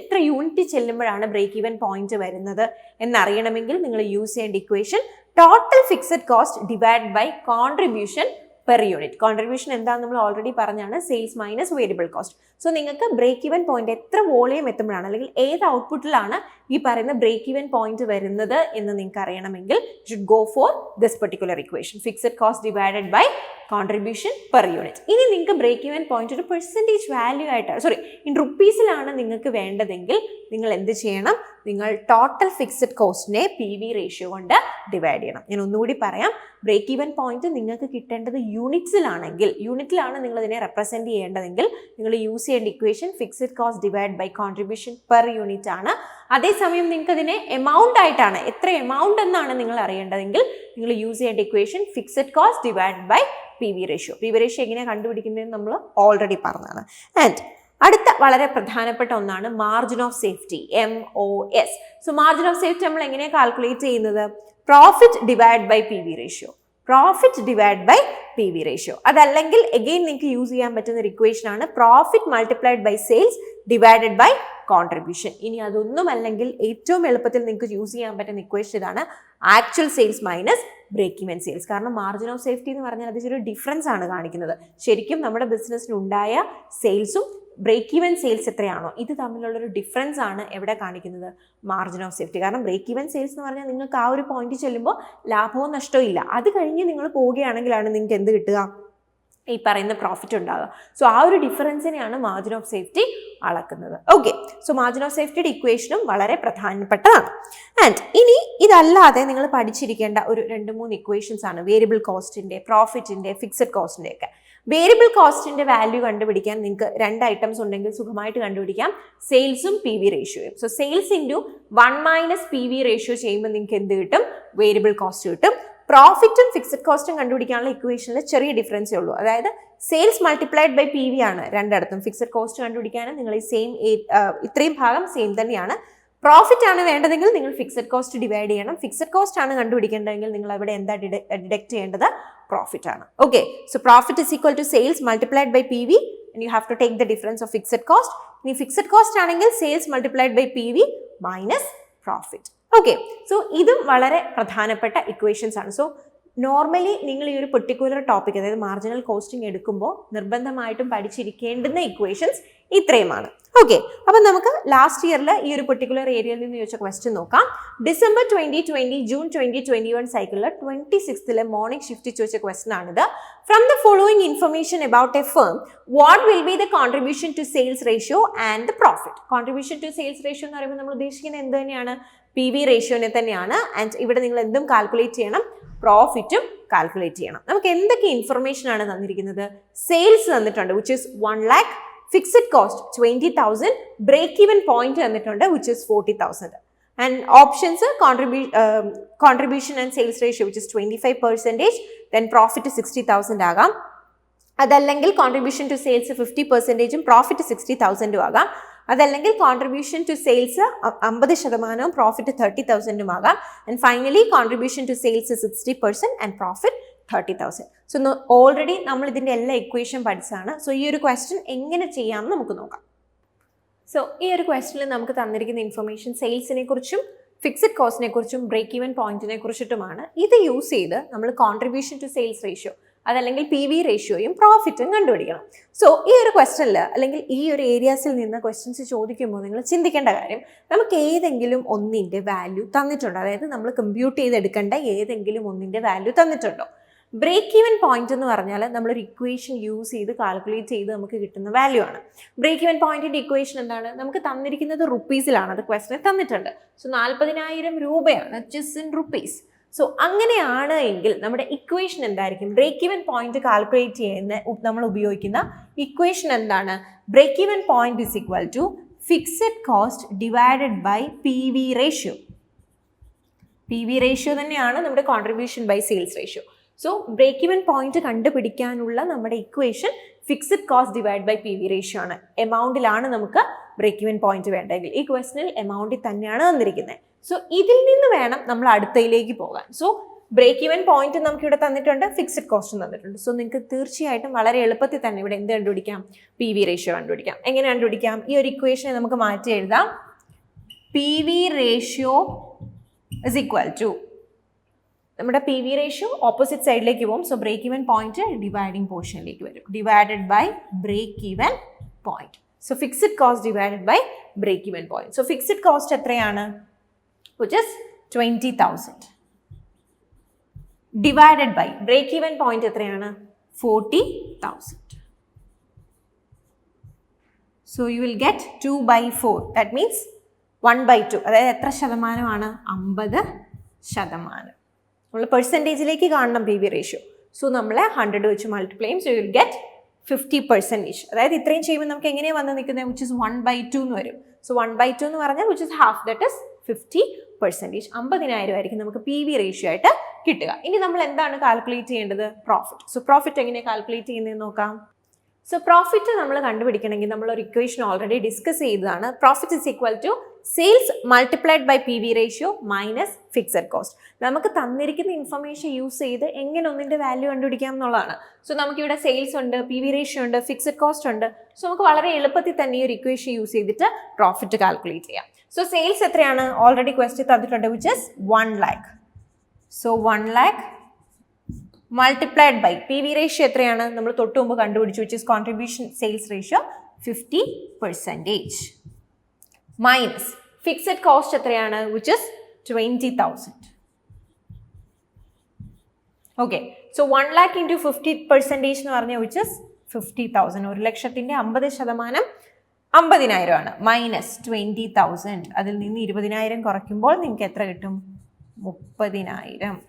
എത്ര യൂണിറ്റ് ചെല്ലുമ്പോഴാണ് ബ്രേക്ക് ഈവൻ പോയിന്റ് വരുന്നത് എന്നറിയണമെങ്കിൽ നിങ്ങൾ യൂസ് ചെയ്യേണ്ട equation total fixed cost divide by contribution per unit. Contribution എന്താണെന്ന് നമ്മൾ ഓൾറെഡി പറഞ്ഞാണ്, sales minus variable cost. So നിങ്ങൾക്ക് ബ്രേക്ക് ഈവൻ പോയിന്റ് എത്ര വോളിയം എത്തുമ്പോഴാണ്, അല്ലെങ്കിൽ ഏത് ഔട്ട്പുട്ടിലാണ് ഈ പറയുന്ന ബ്രേക്ക് ഈവൻ പോയിന്റ് വരുന്നത് എന്ന് നിങ്ങൾക്ക് അറിയണമെങ്കിൽ should go for this particular equation, fixed cost divided by contribution per unit. ഇനി നിങ്ങൾക്ക് ബ്രേക്ക് ഈവൻ പോയിന്റ് ഒരു പെർസെൻറ്റേജ് വാല്യൂ ആയിട്ടാണ്, ഇൻ റുപ്പീസിലാണ് നിങ്ങൾക്ക് വേണ്ടതെങ്കിൽ നിങ്ങൾ എന്ത് ചെയ്യണം? നിങ്ങൾ ടോട്ടൽ ഫിക്സഡ് കോസ്റ്റിനെ PV റേഷ്യോ കൊണ്ട് ഡിവൈഡ് ചെയ്യണം. ഞാൻ ഒന്നുകൂടി പറയാം, ബ്രേക്ക് ഈവൻ പോയിന്റ് നിങ്ങൾക്ക് കിട്ടേണ്ടത് യൂണിറ്റിലാണ് നിങ്ങൾ ഇതിനെ റെപ്രസെന്റ് ചെയ്യേണ്ടതെങ്കിൽ നിങ്ങൾ യൂസ് ചെയ്യേണ്ട equation fixed cost divide by contribution per unit ആണ്. അതേസമയം നിങ്ങൾക്ക് ഇതിനെ എമൗണ്ട് ആയിട്ടാണ്, എത്ര എമൗണ്ട് എന്നാണ് നിങ്ങൾ അറിയേണ്ടതെങ്കിൽ നിങ്ങൾ യൂസ് ചെയ്യേണ്ട equation fixed cost divide by PV ratio. PV ratio എങ്ങനെ കണ്ടുപിടിക്കുന്നതെന്ന് നമ്മൾ ഓൾറെഡി പറഞ്ഞതാണ്. ആൻഡ് അടുത്ത വളരെ പ്രധാനപ്പെട്ട ഒന്നാണ് margin of safety, MOS. So margin of safety നമ്മൾ എങ്ങനെയാണ് കാൽക്കുലേറ്റ് ചെയ്യുന്നത്? Profit divide by PV ratio. അതല്ലെങ്കിൽ എഗെയിൻ നിങ്ങൾക്ക് യൂസ് ചെയ്യാൻ പറ്റുന്ന ഒരു ഇക്വേഷൻ ആണ് profit multiplied by sales divided by contribution. ഇനി അതൊന്നും അല്ലെങ്കിൽ ഏറ്റവും എളുപ്പത്തിൽ നിങ്ങൾക്ക് യൂസ് ചെയ്യാൻ പറ്റുന്ന ഇക്വേഷൻ ഇതാണ്, actual sales minus break even sales. കാരണം മാർജിൻ ഓഫ് സേഫ്റ്റി എന്ന് പറഞ്ഞാൽ അതിലൊരു ഡിഫറൻസ് ആണ് കാണിക്കുന്നത്. ശരിക്കും നമ്മുടെ ബിസിനസ്സിനുണ്ടായ സെയിൽസും ബ്രേക്ക് ഈവൻ സെയിൽസ് എത്രയാണോ ഇത് തമ്മിലുള്ളൊരു ഡിഫറൻസ് ആണ് എവിടെ കാണിക്കുന്നത്? Margin of safety. കാരണം ബ്രേക്ക് ഈവൻ സെയിൽസ് എന്ന് പറഞ്ഞാൽ നിങ്ങൾക്ക് ആ ഒരു പോയിന്റ് ചെല്ലുമ്പോൾ ലാഭവും നഷ്ടവും ഇല്ല. അത് കഴിഞ്ഞ് നിങ്ങൾ പോവുകയാണെങ്കിലാണ് നിങ്ങൾക്ക് എന്ത് കിട്ടുക? ഈ പറയുന്ന പ്രോഫിറ്റ് ഉണ്ടാകുക. സോ ആ ഒരു ഡിഫറൻസിനെയാണ് മാർജിൻ ഓഫ് സേഫ്റ്റി അളക്കുന്നത്. ഓക്കെ, സോ മാർജിൻ ഓഫ് സേഫ്റ്റിയുടെ ഇക്വേഷനും വളരെ പ്രധാനപ്പെട്ടതാണ്. ആൻഡ് ഇനി ഇതല്ലാതെ നിങ്ങൾ പഠിച്ചിരിക്കേണ്ട ഒരു 2-3 ഇക്വേഷൻസ് ആണ് വേരിയബിൾ കോസ്റ്റിന്റെ, പ്രോഫിറ്റിന്റെ, ഫിക്സഡ് കോസ്റ്റിന്റെ ഒക്കെ. വേരിയബിൾ കോസ്റ്റിന്റെ വാല്യൂ കണ്ടുപിടിക്കാൻ നിങ്ങൾക്ക് 2 ഐറ്റംസ് ഉണ്ടെങ്കിൽ സുഖമായിട്ട് കണ്ടുപിടിക്കാം, സെയിൽസും PV റേഷ്യോയും. So sales into 1 - PV ratio ചെയ്യുമ്പോൾ നിങ്ങൾക്ക് എന്ത് കിട്ടും? വേരിയബിൾ കോസ്റ്റ് കിട്ടും. പ്രോഫിറ്റും ഫിക്സഡ് കോസ്റ്റും കണ്ടുപിടിക്കാനുള്ള ഇക്വേഷനിൽ ചെറിയ ഡിഫറൻസേ ഉള്ളൂ. അതായത് സെയിൽസ് മൾട്ടിപ്ലൈഡ് ബൈ PV ആണ് രണ്ടിടത്തും. ഫിക്സഡ് കോസ്റ്റ് കണ്ടുപിടിക്കാനും നിങ്ങൾ ഈ സെയിം ഇത്രയും ഭാഗം സെയിം തന്നെയാണ്. പ്രോഫിറ്റ് ആണ് വേണ്ടതെങ്കിൽ നിങ്ങൾ ഫിക്സഡ് കോസ്റ്റ് ഡിവൈഡ് ചെയ്യണം. ഫിക്സഡ് കോസ്റ്റ് ആണ് കണ്ടുപിടിക്കേണ്ടതെങ്കിൽ നിങ്ങൾ അവിടെ എന്താ ഡിഡക്ട് ചെയ്യേണ്ടത്? പ്രോഫിറ്റ് ആണ്. Okay, so profit is equal to sales multiplied by PV and you have to take the difference of fixed cost. ഇനി ഫിക്സഡ് കോസ്റ്റ് ആണെങ്കിൽ sales multiplied by P V minus profit. Okay, so ഇതും വളരെ പ്രധാനപ്പെട്ട equations ആണ്. So normally നിങ്ങൾ ഈ ഒരു particular topic, അതായത് മാർജിനൽ കോസ്റ്റിംഗ് എടുക്കുമ്പോൾ നിർബന്ധമായിട്ടും പഠിച്ചിരിക്കേണ്ടുന്ന ഇക്വേഷൻസ് ഇത്രയുമാണ്. ഓക്കെ, അപ്പം നമുക്ക് ലാസ്റ്റ് ഇയറിൽ ഈ ഒരു പെർട്ടിക്കുലർ ഏരിയയിൽ നിന്ന് ചോദിച്ച ക്വസ്റ്റ്യൻ നോക്കാം. ഡിസംബർ 2020 ജൂൺ 2021 സൈക്കിളിൽ 26th മോർണിംഗ് ഷിഫ്റ്റ് ചോദിച്ച ക്വസ്റ്റ്യൻ ആണിത്. From the following information about a firm, what will be the contribution to sales ratio and the profit? Contribution to sales ratio എന്ന് പറയുമ്പോൾ നമ്മൾ ഉദ്ദേശിക്കുന്നത് എന്ത് തന്നെയാണ്? പി വി റേഷ്യോനെ തന്നെയാണ്. ആൻഡ് ഇവിടെ നിങ്ങൾ എന്തും കാൽക്കുലേറ്റ് ചെയ്യണം, പ്രോഫിറ്റും കാൽക്കുലേറ്റ് ചെയ്യണം. നമുക്ക് എന്തൊക്കെ ഇൻഫർമേഷൻ ആണ് തന്നിരിക്കുന്നത്? സെയിൽസ് തന്നിട്ടുണ്ട്, which is 1 lakh, fixed cost 20,000, break even point തന്നിട്ടുണ്ട്, which is 40,000. And options contribution and sales ratio which is 25%, then profit 60,000 ആകാം. അതല്ലെങ്കിൽ കോൺട്രിബ്യൂഷൻ ടു സെയിൽസ് 50%, പ്രോഫിറ്റ് 60,000 ആകാം. അതല്ലെങ്കിൽ കോൺട്രിബ്യൂഷൻ ടു സെയിൽസ് 50%, പ്രോഫിറ്റ് 30,000 ആകാം. And finally contribution to sales 60% and profit 30,000. So already നമ്മൾ ഇതിൻ്റെ എല്ലാ equation പഠിച്ചതാണ്. സോ ഈ ഒരു ക്വസ്റ്റ്യൻ എങ്ങനെ ചെയ്യാമെന്ന് നമുക്ക് നോക്കാം. സോ ഈ ഒരു ക്വസ്റ്റ്യനിൽ നമുക്ക് തന്നിരിക്കുന്ന ഇൻഫർമേഷൻ സെയിൽസിനെ കുറിച്ചും ഫിക്സഡ് കോസ്റ്റിനെ കുറിച്ചും ബ്രേക്ക് ഈവൻ പോയിന്റിനെ കുറിച്ചിട്ടുമാണ്. ഇത് യൂസ് ചെയ്ത് നമ്മൾ കോൺട്രിബ്യൂഷൻ ടു സെയിൽസ് റേഷ്യോ, അതല്ലെങ്കിൽ പി വി റേഷ്യോയും പ്രോഫിറ്റും കണ്ടുപിടിക്കണം. സോ ഈ ഒരു ക്വസ്റ്റനിൽ അല്ലെങ്കിൽ ഈ ഒരു ഏരിയാസിൽ നിന്ന് ക്വസ്റ്റ്യൻസ് ചോദിക്കുമ്പോൾ നിങ്ങൾ ചിന്തിക്കേണ്ട കാര്യം, നമുക്ക് ഏതെങ്കിലും ഒന്നിൻ്റെ വാല്യൂ തന്നിട്ടുണ്ടോ? അതായത് നമ്മൾ കമ്പ്യൂട്ട് ചെയ്തെടുക്കേണ്ട ഏതെങ്കിലും ഒന്നിൻ്റെ വാല്യൂ തന്നിട്ടുണ്ടോ? ബ്രേക്ക് ഈവൻ പോയിന്റ് എന്ന് പറഞ്ഞാൽ നമ്മളൊരു ഇക്വേഷൻ യൂസ് ചെയ്ത് കാൽക്കുലേറ്റ് ചെയ്ത് നമുക്ക് കിട്ടുന്ന വാല്യൂ ആണ്. ബ്രേക്ക് ഈവൻ പോയിന്റിന്റെ ഇക്വേഷൻ എന്താണ്? നമുക്ക് തന്നിരിക്കുന്നത് റുപ്പീസിലാണ്, അത് ക്വസ്റ്റനിൽ തന്നിട്ടുണ്ട്. സോ 40,000 രൂപയാണ്, ജസ്റ്റ് ഇൻ റുപ്പീസ്. സോ അങ്ങനെയാണ് എങ്കിൽ നമ്മുടെ ഇക്വേഷൻ എന്തായിരിക്കും? ബ്രേക്ക് ഈവൻ പോയിന്റ് കാൽക്കുലേറ്റ് ചെയ്യുന്ന നമ്മൾ ഉപയോഗിക്കുന്ന ഇക്വേഷൻ എന്താണ്? Break even point is equal to fixed cost divided by P V ratio. P V ratio തന്നെയാണ് നമ്മുടെ contribution by sales ratio. So break even point കണ്ടുപിടിക്കാനുള്ള നമ്മുടെ equation fixed cost divide by P V ratio ആണ്. എമൗണ്ടിലാണ് നമുക്ക് break even point വേണ്ടെങ്കിൽ, ഈ ക്വസ്റ്റനിൽ എമൗണ്ടിൽ തന്നെയാണ് തന്നിരിക്കുന്നത്. സോ ഇതിൽ നിന്ന് വേണം നമ്മൾ അടുത്തയിലേക്ക് പോകാൻ. സോ ബ്രേക്ക് ഈവൻ പോയിന്റ് നമുക്ക് ഇവിടെ തന്നിട്ടുണ്ട്, ഫിക്സഡ് കോസ്റ്റും തന്നിട്ടുണ്ട്. സോ നിങ്ങൾക്ക് തീർച്ചയായിട്ടും വളരെ എളുപ്പത്തിൽ തന്നെ ഇവിടെ എന്ത് കണ്ടുപിടിക്കാം? പി വി റേഷ്യോ കണ്ടുപിടിക്കാം. എങ്ങനെ കണ്ടുപിടിക്കാം? ഈ ഒരു ഇക്വേഷനെ നമുക്ക് മാറ്റി എഴുതാം. P V ratio is equal to, നമ്മുടെ പി വി റേഷ്യോ ഓപ്പോസിറ്റ് സൈഡിലേക്ക് പോകും. So break even point dividing പോർഷനിലേക്ക് വരും, divided by break even point. So fixed cost divided by break even point. So fixed cost എത്രയാണ്? which is 20,000 divided by break even point എത്രയാണ്? 40,000. So you will get 2/4, that means 1/2. അതായത് എത്ര ശതമാനമാണ്? 50%. നമ്മൾ പെർസെൻറ്റേജിലേക്ക് കാണണം P V ratio. So നമ്മൾ 100 വെച്ച് multiply ചെയ്യും. So you will get 50%. അതായത് ഇത്രയും ചെയ്യുമ്പോൾ നമുക്ക് എങ്ങനെയാണ് വന്ന് നിൽക്കുന്നത്? വിച്ച് ഇസ് 1/2 എന്ന് വരും. സോ 1/2 എന്ന് പറഞ്ഞാൽ which is half, that is 50%. 50,000 ആയിരിക്കും നമുക്ക് പി വി റേഷ്യോ ആയിട്ട് കിട്ടുക. ഇനി നമ്മൾ എന്താണ് കാൽക്കുലേറ്റ് ചെയ്യേണ്ടത്? പ്രോഫിറ്റ്. സോ പ്രോഫിറ്റ് എങ്ങനെയാണ് കാൽക്കുലേറ്റ് ചെയ്യുന്നതെന്ന് നോക്കാം. സോ പ്രോഫിറ്റ് നമ്മൾ കണ്ടുപിടിക്കണമെങ്കിൽ നമ്മൾ ഒരു ഇക്വേഷൻ ഓൾറെഡി ഡിസ്കസ് ചെയ്തതാണ്. Profit is equal to sales multiplied by P V ratio minus fixed cost. നമുക്ക് തന്നിരിക്കുന്ന ഇൻഫർമേഷൻ യൂസ് ചെയ്ത് എങ്ങനെ ഒന്നിൻ്റെ വാല്യൂ കണ്ടുപിടിക്കാം എന്നുള്ളതാണ്. സോ നമുക്കിവിടെ സെയിൽസ് ഉണ്ട്, പി വി റേഷ്യോ ഉണ്ട്, ഫിക്സഡ് കോസ്റ്റ് ഉണ്ട്. സോ നമുക്ക് വളരെ എളുപ്പത്തിൽ തന്നെ ഈ ഒരു ഇക്വേഷൻ യൂസ് ചെയ്തിട്ട് പ്രോഫിറ്റ് കാൽക്കുലേറ്റ് ചെയ്യാം. സോ സെയിൽസ് എത്രയാണ്? ഓൾറെഡി ക്വസ്റ്റ്യൻ തന്നിട്ടുണ്ട്, which is 1 lakh. So 1 lakh multiplied by P V ratio എത്രയാണ്? നമ്മൾ തൊട്ട് മുമ്പ് കണ്ടുപിടിച്ചു, which is contribution sales ratio 50%. Minus fixed cost എത്രയാണ്? Which is 20,000. Okay, so 1 lakh into 50% എന്ന് പറഞ്ഞാൽ വിച്ച് ഇസ് 50,000. 1,00,000ൻ്റെ 50% 50,000 ആണ്. മൈനസ് 20,000, അതിൽ നിന്ന് 20,000 കുറയ്ക്കുമ്പോൾ നിങ്ങൾക്ക് എത്ര കിട്ടും? 30,000.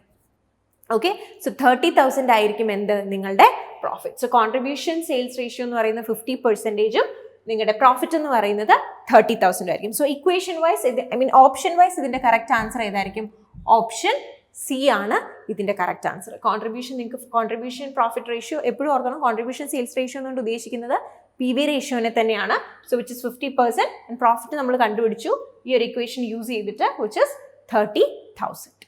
ഓക്കെ, സോ 30,000 ആയിരിക്കും എന്ത്? നിങ്ങളുടെ profit. So contribution sales ratio എന്ന് പറയുന്നത് 50%, നിങ്ങളുടെ പ്രോഫിറ്റ് എന്ന് പറയുന്നത് 30,000 ആയിരിക്കും. സോ ഇക്വേഷൻ വൈസ് ഓപ്ഷൻ വൈസ് ഇതിന്റെ കറക്റ്റ് ആൻസർ ഏതായിരിക്കും? ഓപ്ഷൻ സി ആണ് ഇതിന്റെ കറക്റ്റ് ആൻസർ. നിങ്ങൾക്ക് കോൺട്രിബ്യൂഷൻ പ്രോഫിറ്റ് റേഷ്യോ എപ്പോഴും ഓർക്കണം. കോൺട്രിബ്യൂഷൻ സെയിൽസ് റേഷ്യോ എന്നുകൊണ്ട് ഉദ്ദേശിക്കുന്നത് പി വി റേഷ്യോനെ തന്നെയാണ്. So which is 50% and profit നമ്മൾ കണ്ടുപിടിച്ചു ഈ ഒരു ഇക്വേഷൻ യൂസ് ചെയ്തിട്ട്, വിച്ച് ഇസ് 30,000.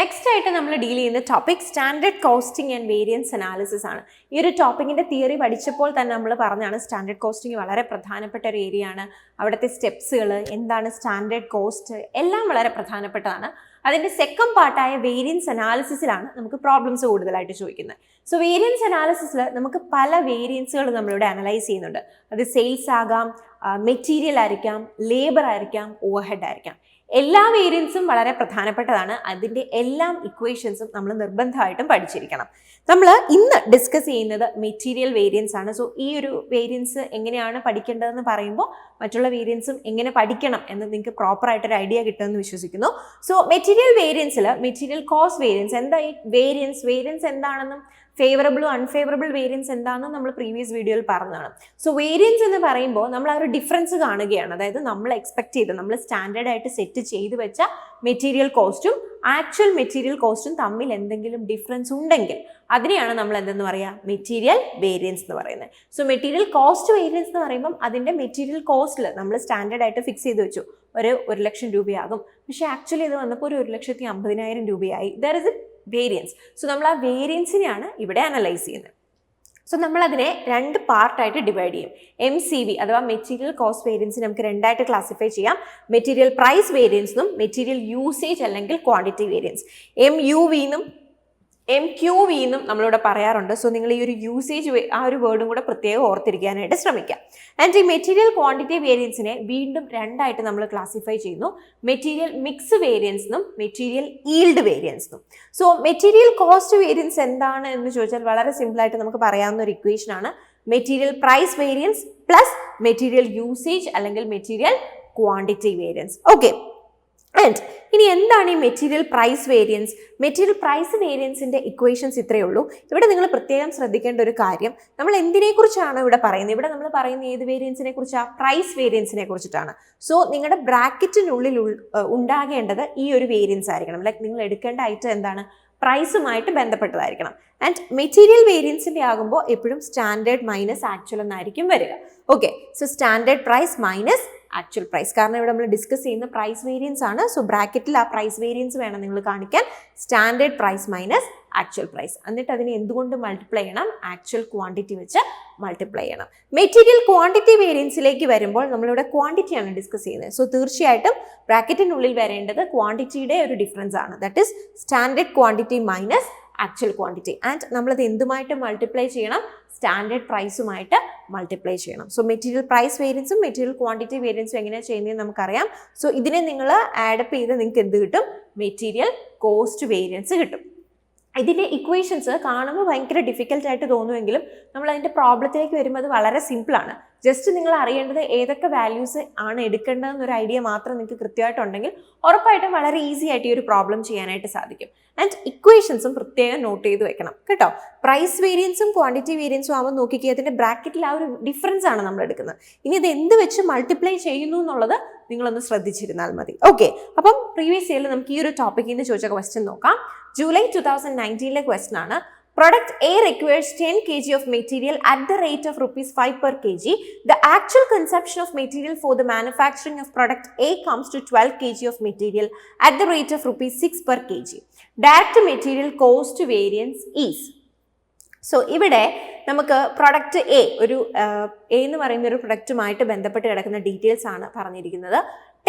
നെക്സ്റ്റ് ആയിട്ട് നമ്മൾ ഡീൽ ചെയ്യുന്ന topic standard costing and variance analysis ആണ്. ഈ ഒരു ടോപ്പിക്കിന്റെ തിയറി പഠിച്ചപ്പോൾ തന്നെ നമ്മൾ പറഞ്ഞാണ് സ്റ്റാൻഡേർഡ് കോസ്റ്റിംഗ് വളരെ പ്രധാനപ്പെട്ട ഒരു ഏരിയ ആണ്. അവിടുത്തെ സ്റ്റെപ്സുകൾ എന്താണ്, സ്റ്റാൻഡേർഡ് കോസ്റ്റ് എല്ലാം വളരെ പ്രധാനപ്പെട്ടതാണ്. അതിന്റെ സെക്കൻഡ് പാർട്ടായ വേരിയൻസ് അനാലിസിസിലാണ് നമുക്ക് പ്രോബ്ലംസ് കൂടുതലായിട്ട് ചോദിക്കുന്നത്. സോ വേരിയൻസ് അനാലിസിസിൽ നമുക്ക് പല വേരിയൻസുകൾ നമ്മളിവിടെ അനലൈസ് ചെയ്യുന്നുണ്ട്. അത് സെയിൽസ് ആകാം, മെറ്റീരിയൽ ആയിരിക്കാം, ലേബർ ആയിരിക്കാം, ഓവർഹെഡ് ആയിരിക്കാം. എല്ലാ വേരിയൻസും വളരെ പ്രധാനപ്പെട്ടതാണ്. അതിൻ്റെ എല്ലാം ഇക്വേഷൻസും നമ്മൾ നിർബന്ധമായിട്ടും പഠിച്ചിരിക്കണം. നമ്മൾ ഇന്ന് ഡിസ്കസ് ചെയ്യുന്നത് മെറ്റീരിയൽ വേരിയൻസ് ആണ്. സോ ഈ ഒരു വേരിയൻസ് എങ്ങനെയാണ് പഠിക്കേണ്ടതെന്ന് പറയുമ്പോൾ മറ്റുള്ള വേരിയൻസും എങ്ങനെ പഠിക്കണം എന്ന് നിങ്ങൾക്ക് പ്രോപ്പറായിട്ടൊരു ഐഡിയ കിട്ടുമെന്ന് വിശ്വസിക്കുന്നു. സോ മെറ്റീരിയൽ വേരിയൻസിൽ മെറ്റീരിയൽ കോസ്റ്റ് വേരിയൻസ് എന്താ, ഈ വേരിയൻസ് എന്താണെന്നും ഫേവറബിളും അൺഫേവറബിൾ വേരിയൻസ് എന്താണെന്നും നമ്മൾ പ്രീവിയസ് വീഡിയോയിൽ പറഞ്ഞതാണ്. സോ വേരിയൻസ് എന്ന് പറയുമ്പോൾ നമ്മൾ ആ ഒരു ഡിഫറൻസ് കാണുകയാണ്. അതായത് നമ്മൾ എക്സ്പെക്ട് ചെയ്ത് നമ്മൾ സ്റ്റാൻഡേർഡ് ആയിട്ട് സെറ്റ് ചെയ്ത് വെച്ച മെറ്റീരിയൽ കോസ്റ്റും ആക്ച്വൽ മെറ്റീരിയൽ കോസ്റ്റും തമ്മിൽ എന്തെങ്കിലും ഡിഫറൻസ് ഉണ്ടെങ്കിൽ അതിനെയാണ് നമ്മൾ എന്തെന്ന് പറയുക, മെറ്റീരിയൽ വേരിയൻസ് എന്ന് പറയുന്നത്. സോ മെറ്റീരിയൽ കോസ്റ്റ് വേരിയൻസ് എന്ന് പറയുമ്പം അതിൻ്റെ മെറ്റീരിയൽ കോസ്റ്റിൽ നമ്മൾ സ്റ്റാൻഡേർഡ് ആയിട്ട് ഫിക്സ് ചെയ്ത് വെച്ചു ഒരു 1,00,000 രൂപയാകും. പക്ഷേ ആക്ച്വലി ഇത് വന്നപ്പോൾ ഒരു 1,50,000 രൂപയായി. There is a variance. So നമ്മൾ ആ വേരിയൻസിനെയാണ് ഇവിടെ അനലൈസ് ചെയ്യുന്നത്. സോ നമ്മളതിനെ രണ്ട് പാർട്ടായിട്ട് ഡിവൈഡ് ചെയ്യും. MCV അഥവാ മെറ്റീരിയൽ കോസ്റ്റ് വേരിയൻസ് നമുക്ക് രണ്ടായിട്ട് ക്ലാസിഫൈ ചെയ്യാം. മെറ്റീരിയൽ പ്രൈസ് വേരിയൻസും മെറ്റീരിയൽ യൂസേജ് അല്ലെങ്കിൽ ക്വാണ്ടിറ്റി വേരിയൻസ്. MUV എന്നും MQV എന്നും നമ്മളിവിടെ പറയാറുണ്ട്. സോ നിങ്ങൾ ഈ ഒരു യൂസേജ് ആ ഒരു വേർഡും കൂടെ പ്രത്യേകം ഓർത്തിരിക്കാനായിട്ട് ശ്രമിക്കാം. ആൻഡ് ഈ മെറ്റീരിയൽ ക്വാണ്ടിറ്റി വേരിയൻസിനെ വീണ്ടും രണ്ടായിട്ട് നമ്മൾ ക്ലാസിഫൈ ചെയ്യുന്നു. മെറ്റീരിയൽ മിക്സ് വേരിയൻസ് എന്നും മെറ്റീരിയൽ ഈൽഡ് വേരിയൻസ് എന്നും. സോ മെറ്റീരിയൽ കോസ്റ്റ് വേരിയൻസ് എന്താണ് എന്ന് ചോദിച്ചാൽ വളരെ സിമ്പിളായിട്ട് നമുക്ക് പറയാവുന്ന ഒരു ഇക്വേഷൻ ആണ് material price variance plus material usage അല്ലെങ്കിൽ material quantity variance. Okay, and ഇനി എന്താണ് ഈ material price variance? Material price വേരിയൻസിന്റെ ഇക്വേഷൻസ് ഇത്രയേ ഉള്ളൂ. ഇവിടെ നിങ്ങൾ പ്രത്യേകം ശ്രദ്ധിക്കേണ്ട ഒരു കാര്യം, നമ്മൾ എന്തിനെക്കുറിച്ചാണ് ഇവിടെ പറയുന്നത്? ഇവിടെ നമ്മൾ പറയുന്ന ഏത് വേരിയൻസിനെ കുറിച്ചാണ്? പ്രൈസ് വേരിയൻസിനെ കുറിച്ചിട്ടാണ്. സോ നിങ്ങളുടെ ബ്രാക്കറ്റിനുള്ളിൽ ഉണ്ടാകേണ്ടത് ഈ ഒരു വേരിയൻസ് ആയിരിക്കണം. ലൈക്ക് നിങ്ങൾ എടുക്കേണ്ട ഐറ്റം എന്താണ്? പ്രൈസുമായിട്ട് ബന്ധപ്പെട്ടതായിരിക്കണം. ആൻഡ് മെറ്റീരിയൽ വേരിയൻസിന്റെ ആകുമ്പോൾ എപ്പോഴും സ്റ്റാൻഡേർഡ് മൈനസ് ആക്ച്വൽ എന്നായിരിക്കും വരിക. Okay, so standard price minus actual price. കാരണം ഇവിടെ നമ്മൾ ഡിസ്കസ് ചെയ്യുന്ന പ്രൈസ് വേരിയൻസ് ആണ്. സോ ബ്രാക്കറ്റിൽ ആ പ്രൈസ് വേരിയൻസ് വേണം നിങ്ങൾ കാണിക്കാൻ. Standard price minus actual price. എന്നിട്ട് അതിനെ എന്തുകൊണ്ട് മൾട്ടിപ്ലൈ ചെയ്യണം? ആക്ച്വൽ ക്വാണ്ടിറ്റി വെച്ച് മൾട്ടിപ്ലൈ ചെയ്യണം. മെറ്റീരിയൽ ക്വാണ്ടിറ്റി വേരിയൻസിലേക്ക് വരുമ്പോൾ നമ്മളിവിടെ ക്വാണ്ടിറ്റിയാണ് ഡിസ്കസ് ചെയ്യുന്നത്. സോ തീർച്ചയായിട്ടും ബ്രാക്കറ്റിനുള്ളിൽ വരേണ്ടത് ക്വാണ്ടിറ്റിയുടെ ഒരു ഡിഫറൻസ് ആണ്. That is standard quantity minus actual quantity. And നമ്മളത് എന്തുമായിട്ട് മൾട്ടിപ്ലൈ ചെയ്യണം? സ്റ്റാൻഡേർഡ് പ്രൈസുമായിട്ട് മൾട്ടിപ്ലൈ ചെയ്യണം. സോ മെറ്റീരിയൽ പ്രൈസ് വേരിയൻസും മെറ്റീരിയൽ ക്വാണ്ടിറ്റി വേരിയൻസും എങ്ങനെയാണ് ചെയ്യുന്നതെന്ന് നമുക്കറിയാം. സോ ഇതിനെ നിങ്ങൾ ആഡപ്പ് ചെയ്ത് നിങ്ങൾക്ക് എന്ത് കിട്ടും? മെറ്റീരിയൽ കോസ്റ്റ് വേരിയൻസ് കിട്ടും. ഇതിൻ്റെ ഇക്വേഷൻസ് കാണുമ്പോൾ ഭയങ്കര ഡിഫിക്കൽട്ടായിട്ട് തോന്നുമെങ്കിലും നമ്മൾ അതിൻ്റെ പ്രോബ്ലത്തിലേക്ക് വരുമ്പോൾ അത് വളരെ സിമ്പിളാണ്. ജസ്റ്റ് നിങ്ങൾ അറിയേണ്ടത് ഏതൊക്കെ വാല്യൂസ് ആണ് എടുക്കേണ്ടതെന്നൊരു ഐഡിയ മാത്രം നിങ്ങൾക്ക് കൃത്യമായിട്ടുണ്ടെങ്കിൽ ഉറപ്പായിട്ടും വളരെ ഈസി ആയിട്ട് ഈ ഒരു പ്രോബ്ലം ചെയ്യാനായിട്ട് സാധിക്കും. ആൻഡ് ഇക്വേഷൻസും പ്രത്യേകം നോട്ട് ചെയ്ത് വെക്കണം കേട്ടോ. പ്രൈസ് വേരിയൻസും ക്വാണ്ടിറ്റി വേരിയൻസും ആവുമ്പോൾ നോക്കിക്കുക, അതിൻ്റെ ബ്രാക്കറ്റിൽ ആ ഒരു ഡിഫറൻസ് ആണ് നമ്മൾ എടുക്കുന്നത്. ഇനി ഇത് എന്ത് വെച്ച് മൾട്ടിപ്ലൈ ചെയ്യുന്നു എന്നുള്ളത് നിങ്ങളൊന്ന് ശ്രദ്ധിച്ചിരുന്നാൽ മതി. ഓക്കെ, അപ്പം പ്രീവിയസ് ഇയറിൽ നമുക്ക് ഈ ഒരു ടോപ്പിക്കിൽ നിന്ന് ചോദിച്ച ക്വസ്റ്റ്യൻ നോക്കാം. ജൂലൈ 2019 ക്വസ്റ്റ്യൻ ആണ്. Product A requires 10 kg of material at the rate of ₹5 per kg. The actual consumption of material for the manufacturing of product A comes to 12 kg of material at the rate of ₹6 per kg. Direct material cost variance is. So ഇവിടെ നമുക്ക് product A എന്ന് പറയുന്ന ഒരു പ്രൊഡക്റ്റുമായിട്ട് ബന്ധപ്പെട്ട് കിടക്കുന്ന details ആണ് പറഞ്ഞിരിക്കുന്നത്.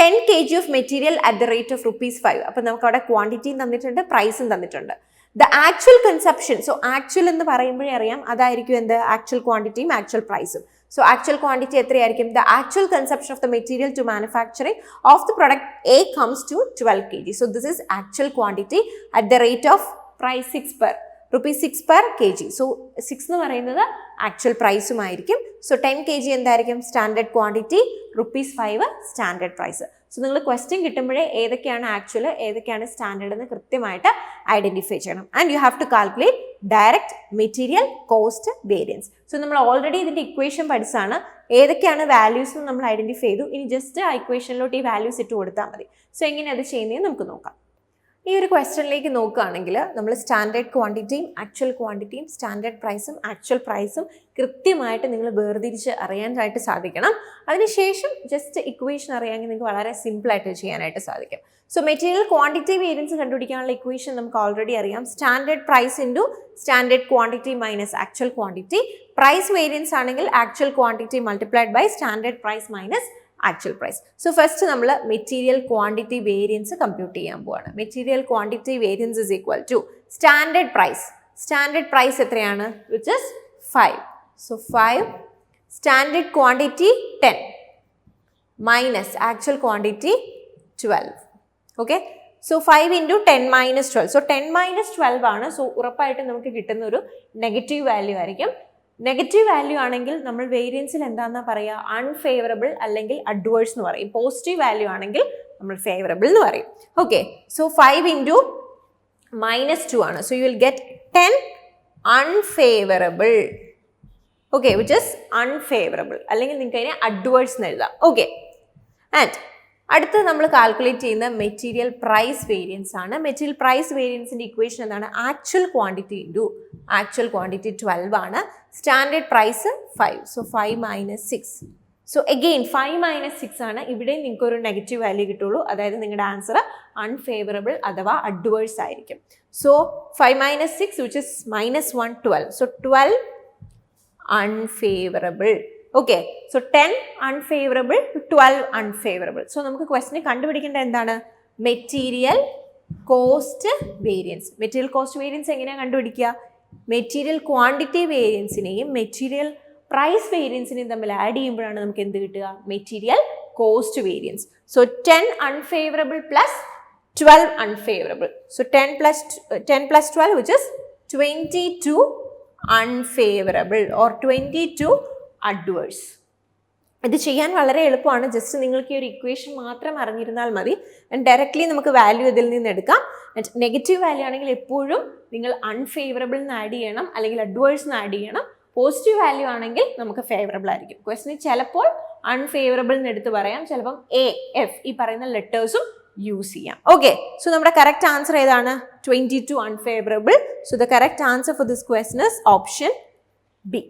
10 kg of material at the rate of ₹5. അപ്പം നമുക്ക് അവിടെ ക്വാണ്ടിറ്റിയും തന്നിട്ടുണ്ട്, പ്രൈസും തന്നിട്ടുണ്ട്. The actual consumption, so actual എന്ന് പറയുമ്പോഴേ അറിയാം അതായിരിക്കും എന്ത്? ആക്ച്വൽ ക്വാണ്ടിറ്റിയും ആക്ച്വൽ പ്രൈസും. സോ ആക്ച്വൽ ക്വാണ്ടിറ്റി എത്രയായിരിക്കും? The actual consumption of the material to manufacturing of the product a comes to 12 kg. So this is actual quantity at the rate of ₹6 per kg. So 6 എന്ന് പറയുന്നത് actual പ്രൈസുമായിരിക്കും. So 10 kg എന്തായിരിക്കും? Standard quantity, ₹5 standard price. So നിങ്ങൾ question കിട്ടുമ്പോഴേ ഏതൊക്കെയാണ് actual ഏതൊക്കെയാണ് standard എന്ന് കൃത്യമായിട്ട് identify ചെയ്യണം. And you have to calculate direct material cost variance. So നമ്മൾ ഓൾറെഡി ഇതിൻ്റെ ഇക്വേഷൻ പഠിച്ചാണ്. ഏതൊക്കെയാണ് വാല്യൂസ് എന്ന് നമ്മൾ ഐഡന്റിഫൈ ചെയ്തു. ഇനി ജസ്റ്റ് ആ ഇക്വേഷനിലോട്ട് ഈ വാല്യൂസ് ഇട്ട് കൊടുത്താൽ മതി. സോ എങ്ങനെ അത് ചെയ്യുന്നതെന്ന് നമുക്ക് നോക്കാം. ഈ ഒരു ക്വസ്റ്റ്യനിലേക്ക് നോക്കുകയാണെങ്കിൽ നമ്മൾ സ്റ്റാൻഡേർഡ് ക്വാണ്ടിറ്റിയും ആക്ച്വൽ ക്വാണ്ടിറ്റിയും സ്റ്റാൻഡേർഡ് പ്രൈസും ആക്ച്വൽ പ്രൈസും കൃത്യമായിട്ട് നിങ്ങൾ വേർതിരിച്ച് അറിയാനായിട്ട് സാധിക്കണം. അതിനുശേഷം ജസ്റ്റ് ഇക്വേഷൻ അറിയാമെങ്കിൽ നിങ്ങൾക്ക് വളരെ സിമ്പിളായിട്ട് ചെയ്യാനായിട്ട് സാധിക്കും. സോ മെറ്റീരിയൽ ക്വാണ്ടിറ്റി വേരിയൻസ് കണ്ടുപിടിക്കാനുള്ള ഇക്വേഷൻ നമുക്ക് ഓൾറെഡി അറിയാം. Standard price into standard quantity minus actual quantity. Price variance ആണെങ്കിൽ actual quantity multiplied by standard price minus actual price. So first നമ്മൾ മെറ്റീരിയൽ ക്വാണ്ടിറ്റി വേരിയൻസ് കമ്പ്യൂട്ട് ചെയ്യാൻ പോവാണ്. Material quantity variance is equal to standard price. Standard price എത്രയാണ്? Which is 5. So 5 standard quantity 10 minus actual quantity 12. Okay, so 5 into 10 minus 12. So 10 minus 12 ആണ്. So ഉറപ്പായിട്ടും നമുക്ക് കിട്ടുന്ന ഒരു negative value ആയിരിക്കും. Negative value ആണെങ്കിൽ നമ്മൾ വേരിയൻസിൽ എന്താണെന്നാ പറയുക? അൺഫേവറബിൾ അല്ലെങ്കിൽ അഡ്വേഴ്സ് എന്ന് പറയും. പോസിറ്റീവ് വാല്യൂ ആണെങ്കിൽ നമ്മൾ ഫേവറബിൾ എന്ന് പറയും. ഓക്കെ, സോ 5 ഇൻറ്റു മൈനസ് 2 ആണ്. So you will get 10 unfavourable. Okay, which is unfavourable, അല്ലെങ്കിൽ നിങ്ങൾക്ക് അതിനെ അഡ്വേഴ്സ് എന്ന് എഴുതാം. ഓക്കെ, ആൻഡ് അടുത്ത് നമ്മൾ കാൽക്കുലേറ്റ് ചെയ്യുന്ന മെറ്റീരിയൽ പ്രൈസ് വേരിയൻസ് ആണ്. മെറ്റീരിയൽ പ്രൈസ് വേരിയൻസിന്റെ ഇക്വേഷൻ എന്താണ്? Actual quantity into actual quantity 12 ആണ്. Standard price 5. So 5 minus 6. So again 5 minus 6 ആണ്. ഇവിടെ നിങ്ങൾക്ക് ഒരു നെഗറ്റീവ് വാല്യൂ കിട്ടുള്ളൂ. അതായത് നിങ്ങളുടെ ആൻസർ അൺഫേവറബിൾ അഥവാ അഡ്വേഴ്സ് ആയിരിക്കും. So 5 minus 6 which is minus 1 12. So 12 unfavorable. Okay, so 10 unfavorable to 12 unfavorable. So നമുക്ക് ക്വസ്റ്റ്യൻ കണ്ടുപിടിക്കേണ്ട എന്താണ്? Material cost variance. Material cost variance എങ്ങനെയാണ് കണ്ടുപിടിക്കുക? മെറ്റീരിയൽ ക്വാണ്ടിറ്റി വേരിയൻസിനെയും മെറ്റീരിയൽ പ്രൈസ് വേരിയൻസിനെയും തമ്മിൽ ആഡ് ചെയ്യുമ്പോഴാണ് നമുക്ക് എന്ത് കിട്ടുക? Material cost variance. So 10 unfavorable plus 12 unfavorable. So 10 plus 12 which is 22 unfavorable or 22 adverse. ഇത് ചെയ്യാൻ വളരെ എളുപ്പമാണ്. ജസ്റ്റ് നിങ്ങൾക്ക് ഈ ഒരു ഇക്വേഷൻ മാത്രം അറിഞ്ഞിരുന്നാൽ മതി. ആൻഡ് ഡയറക്റ്റ്ലി നമുക്ക് വാല്യൂ ഇതിൽ നിന്ന് എടുക്കാം. ആൻഡ് നെഗറ്റീവ് വാല്യൂ ആണെങ്കിൽ എപ്പോഴും നിങ്ങൾ അൺഫേവറബിൾ എന്ന് ആഡ് ചെയ്യണം, അല്ലെങ്കിൽ അഡ്വേഴ്സ് എന്ന് ആഡ് ചെയ്യണം. പോസിറ്റീവ് വാല്യൂ ആണെങ്കിൽ നമുക്ക് ഫേവറബിൾ ആയിരിക്കും. ക്വസ്റ്റിന് ചിലപ്പോൾ അൺഫേവറബിൾ എന്ന് എടുത്ത് പറയാം, ചിലപ്പം എ എഫ് ഈ പറയുന്ന ലെറ്റേഴ്സും യൂസ് ചെയ്യാം. ഓക്കെ, സോ നമ്മുടെ കറക്റ്റ് ആൻസർ ഏതാണ്? 22 unfavorable. So the correct answer for this question is option B.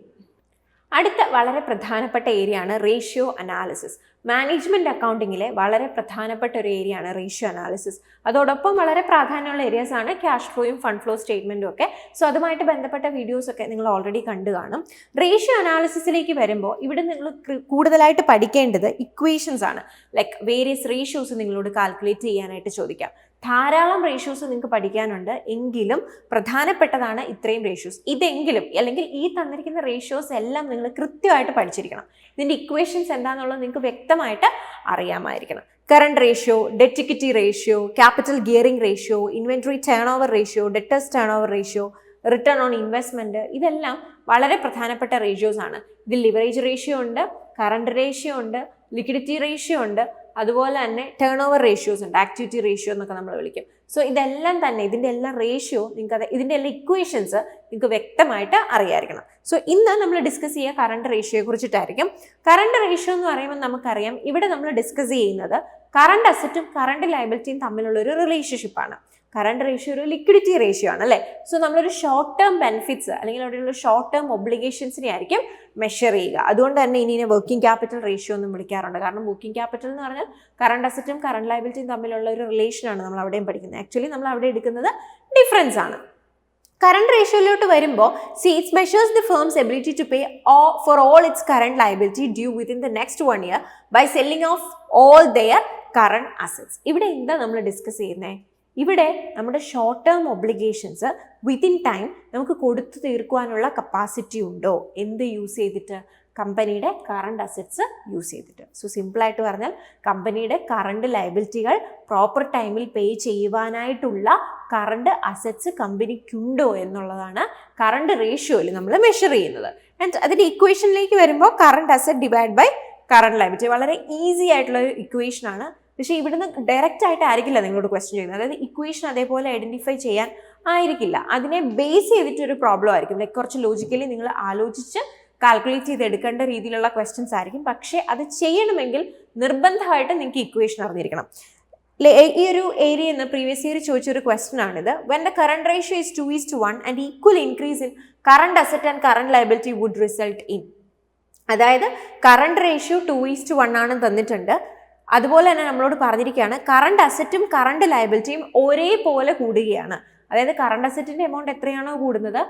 അടുത്ത വളരെ പ്രധാനപ്പെട്ട ഏരിയ ആണ് റേഷ്യോ അനാലിസിസ്. മാനേജ്മെന്റ് അക്കൗണ്ടിങ്ങിലെ വളരെ പ്രധാനപ്പെട്ട ഒരു ഏരിയ ആണ് റേഷ്യോ അനാലിസിസ്. അതോടൊപ്പം വളരെ പ്രാധാന്യമുള്ള ഏരിയാസ് ആണ് ക്യാഷ് ഫ്ലോയും ഫണ്ട് ഫ്ലോ സ്റ്റേറ്റ്മെന്റും ഒക്കെ. സോ അതുമായിട്ട് ബന്ധപ്പെട്ട വീഡിയോസ് ഒക്കെ നിങ്ങൾ ഓൾറെഡി കണ്ടു കാണും. റേഷ്യോ അനാലിസിസിലേക്ക് വരുമ്പോൾ ഇവിടെ നിങ്ങൾ കൂടുതലായിട്ട് പഠിക്കേണ്ടത് ഇക്വേഷൻസ് ആണ്. ലൈക്ക് വേരിയസ് റേഷ്യോസ് നിങ്ങളോട് കാൽക്കുലേറ്റ് ചെയ്യാനായിട്ട് ചോദിക്കാം. ധാരാളം റേഷ്യോസ് നിങ്ങൾക്ക് പഠിക്കാനുണ്ട്, എങ്കിലും പ്രധാനപ്പെട്ടതാണ് ഇത്രയും റേഷ്യോസ്. ഇതെങ്കിലും അല്ലെങ്കിൽ ഈ തന്നിരിക്കുന്ന റേഷ്യോസ് എല്ലാം നിങ്ങൾ കൃത്യമായിട്ട് പഠിച്ചിരിക്കണം. ഇതിൻ്റെ ഇക്വേഷൻസ് എന്താണെന്നുള്ളത് നിങ്ങൾക്ക് വ്യക്തമായിട്ട് അറിയാമായിരിക്കണം. Current ratio, debt equity ratio, capital gearing ratio, inventory turnover ratio, debtors turnover ratio, return on investment, ഇതെല്ലാം വളരെ പ്രധാനപ്പെട്ട റേഷ്യോസ് ആണ്. ഇതിൽ ലിവറേജ് റേഷ്യോ ഉണ്ട്, കറണ്ട് റേഷ്യോ ഉണ്ട്, ലിക്വിഡിറ്റി റേഷ്യോ ഉണ്ട്, അതുപോലെ തന്നെ ടേൺ ഓവർ റേഷ്യോസ് ഉണ്ട്, ആക്ടിവിറ്റി റേഷ്യോ എന്നൊക്കെ നമ്മൾ വിളിക്കും. സോ ഇതെല്ലാം തന്നെ ഇതിൻ്റെ എല്ലാം റേഷ്യോ നിങ്ങൾക്ക് ഇതിൻ്റെ എല്ലാം ഇക്വേഷൻസ് നിങ്ങൾക്ക് വ്യക്തമായിട്ട് അറിയായിരിക്കണം. സോ ഇന്ന് നമ്മൾ ഡിസ്കസ് ചെയ്യുക കറണ്ട് റേഷ്യോയെ കുറിച്ചിട്ടായിരിക്കും. കറണ്ട് റേഷ്യോ എന്ന് പറയുമ്പോൾ നമുക്കറിയാം, ഇവിടെ നമ്മൾ ഡിസ്കസ് ചെയ്യുന്നത് കറണ്ട് അസറ്റും കറണ്ട് ലയബിലിറ്റിയും തമ്മിലുള്ള ഒരു റിലേഷൻഷിപ്പാണ്. കറണ്ട് റേഷ്യോ ഒരു ലിക്വിഡിറ്റി റേഷ്യോ ആണ് അല്ലേ. സോ നമ്മളൊരു ഷോർട്ട് ടേം ബെനിഫിറ്റ്സ് അല്ലെങ്കിൽ അവിടെയുള്ള ഷോർട്ട് ടേം ഒബ്ലിഗേഷൻസിനെ ആയിരിക്കും മെഷർ ചെയ്യുക. അതുകൊണ്ട് തന്നെ ഇതിനെ വർക്കിംഗ് ക്യാപിറ്റൽ റേഷ്യോ എന്നും വിളിക്കാറുണ്ട്. കാരണം വർക്കിംഗ് ക്യാപിറ്റൽ എന്ന് പറഞ്ഞാൽ കറണ്ട് അസറ്റും കറണ്ട് ലയബിലിറ്റിയും തമ്മിലുള്ള ഒരു റിലേഷനാണ് നമ്മൾ അവിടെയും പഠിക്കുന്നത്. ആക്ച്വലി നമ്മൾ അവിടെ എടുക്കുന്നത് ഡിഫറൻസ് ആണ്. കറണ്ട് റേഷ്യോയിലോട്ട് വരുമ്പോൾ its measures the firm's ability to pay for all its current liability due within the next 1 year by selling off all their current assets. ഇവിടെ എന്താ നമ്മൾ ഡിസ്കസ് ചെയ്യുന്നത്? ഇവിടെ നമ്മുടെ short term obligations within time നമുക്ക് കൊടുത്തു തീർക്കുവാനുള്ള കപ്പാസിറ്റി ഉണ്ടോ? എന്ത് യൂസ് ചെയ്തിട്ട്? കമ്പനിയുടെ കറണ്ട് അസറ്റ്സ് യൂസ് ചെയ്തിട്ട്. സോ സിമ്പിളായിട്ട് പറഞ്ഞാൽ കമ്പനിയുടെ കറണ്ട് ലയബിലിറ്റികൾ പ്രോപ്പർ ടൈമിൽ പേ ചെയ്യുവാനായിട്ടുള്ള കറണ്ട് അസറ്റ്സ് കമ്പനിക്കുണ്ടോ എന്നുള്ളതാണ് കറണ്ട് റേഷ്യോയിൽ നമ്മൾ മെഷർ ചെയ്യുന്നത്. ആൻഡ് അതിൻ്റെ ഇക്വേഷനിലേക്ക് വരുമ്പോൾ current asset divide by current liability വളരെ ഈസി ആയിട്ടുള്ള ഒരു ഇക്വേഷനാണ്. പക്ഷേ ഇവിടുന്ന് ഡയറക്റ്റ് ആയിട്ട് ആയിരിക്കില്ല നിങ്ങളോട് ക്വസ്റ്റ്യൻ ചെയ്യുന്നത്. അതായത് ഇക്വേഷൻ അതേപോലെ ഐഡന്റിഫൈ ചെയ്യാൻ ആയിരിക്കില്ല, അതിനെ ബേസ് ചെയ്തിട്ടൊരു പ്രോബ്ലം ആയിരിക്കും. ലൈക്ക് കുറച്ച് ലോജിക്കലി നിങ്ങൾ ആലോചിച്ച് കാൽക്കുലേറ്റ് ചെയ്ത് എടുക്കേണ്ട രീതിയിലുള്ള ക്വസ്റ്റ്യൻസ് ആയിരിക്കും. പക്ഷേ അത് ചെയ്യണമെങ്കിൽ നിർബന്ധമായിട്ട് നിങ്ങൾക്ക് ഇക്വേഷൻ അറിഞ്ഞിരിക്കണം. ഈ ഒരു ഏരിയ എന്ന് പ്രീവിയസ് ഇയർ ചോദിച്ചൊരു ക്വസ്റ്റൻ ആണിത്. When the current ratio is 2:1 and equal increase in current asset and current liability would result in. അതായത് കറണ്ട് റേഷ്യോ 2:1 ആണ് തന്നിട്ടുണ്ട്. അതുപോലെ തന്നെ നമ്മളോട് പറഞ്ഞിരിക്കുകയാണ് കറണ്ട് അസറ്റും കറണ്ട് ലയബിലിറ്റിയും ഒരേപോലെ കൂടുകയാണ്. അതായത് കറണ്ട് അസറ്റിന്റെ എമൗണ്ട് എത്രയാണോ കൂടുന്നത്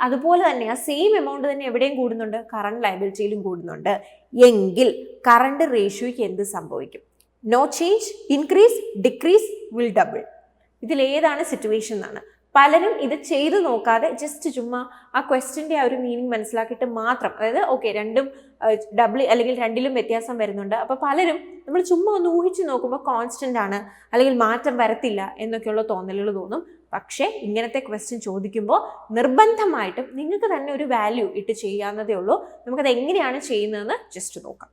അതുപോലെ തന്നെ ആ സെയിം എമൗണ്ട് തന്നെ എവിടെയും കൂടുന്നുണ്ട്, കറണ്ട് ലയബിലിറ്റിയിലും കൂടുന്നുണ്ട് എങ്കിൽ കറണ്ട് റേഷ്യോയ്ക്ക് എന്ത് സംഭവിക്കും? No change, increase, decrease, will double. ഇതിലേതാണ് സിറ്റുവേഷൻ എന്നാണ്. പലരും ഇത് ചെയ്തു നോക്കാതെ ജസ്റ്റ് ചുമ്മാ ആ ക്വസ്റ്റിൻ്റെ ആ ഒരു മീനിങ് മനസ്സിലാക്കിയിട്ട് മാത്രം, അതായത് ഓക്കെ രണ്ടും ഡബിൾ അല്ലെങ്കിൽ രണ്ടിലും വ്യത്യാസം വരുന്നുണ്ട്, അപ്പോൾ പലരും നമ്മൾ ചുമ്മാ ഒന്ന് ഊഹിച്ച് നോക്കുമ്പോൾ കോൺസ്റ്റന്റ് ആണ് അല്ലെങ്കിൽ മാറ്റം വരത്തില്ല എന്നൊക്കെയുള്ള തോന്നലുകൾ തോന്നും. പക്ഷേ ഇങ്ങനത്തെ ക്വസ്റ്റ്യൻ ചോദിക്കുമ്പോൾ നിർബന്ധമായിട്ടും നിങ്ങൾക്ക് തന്നെ ഒരു വാല്യൂ ഇട്ട് ചെയ്യാവുന്നതേ ഉള്ളൂ. നമുക്കത് എങ്ങനെയാണ് ചെയ്യുന്നതെന്ന് ജസ്റ്റ് നോക്കാം.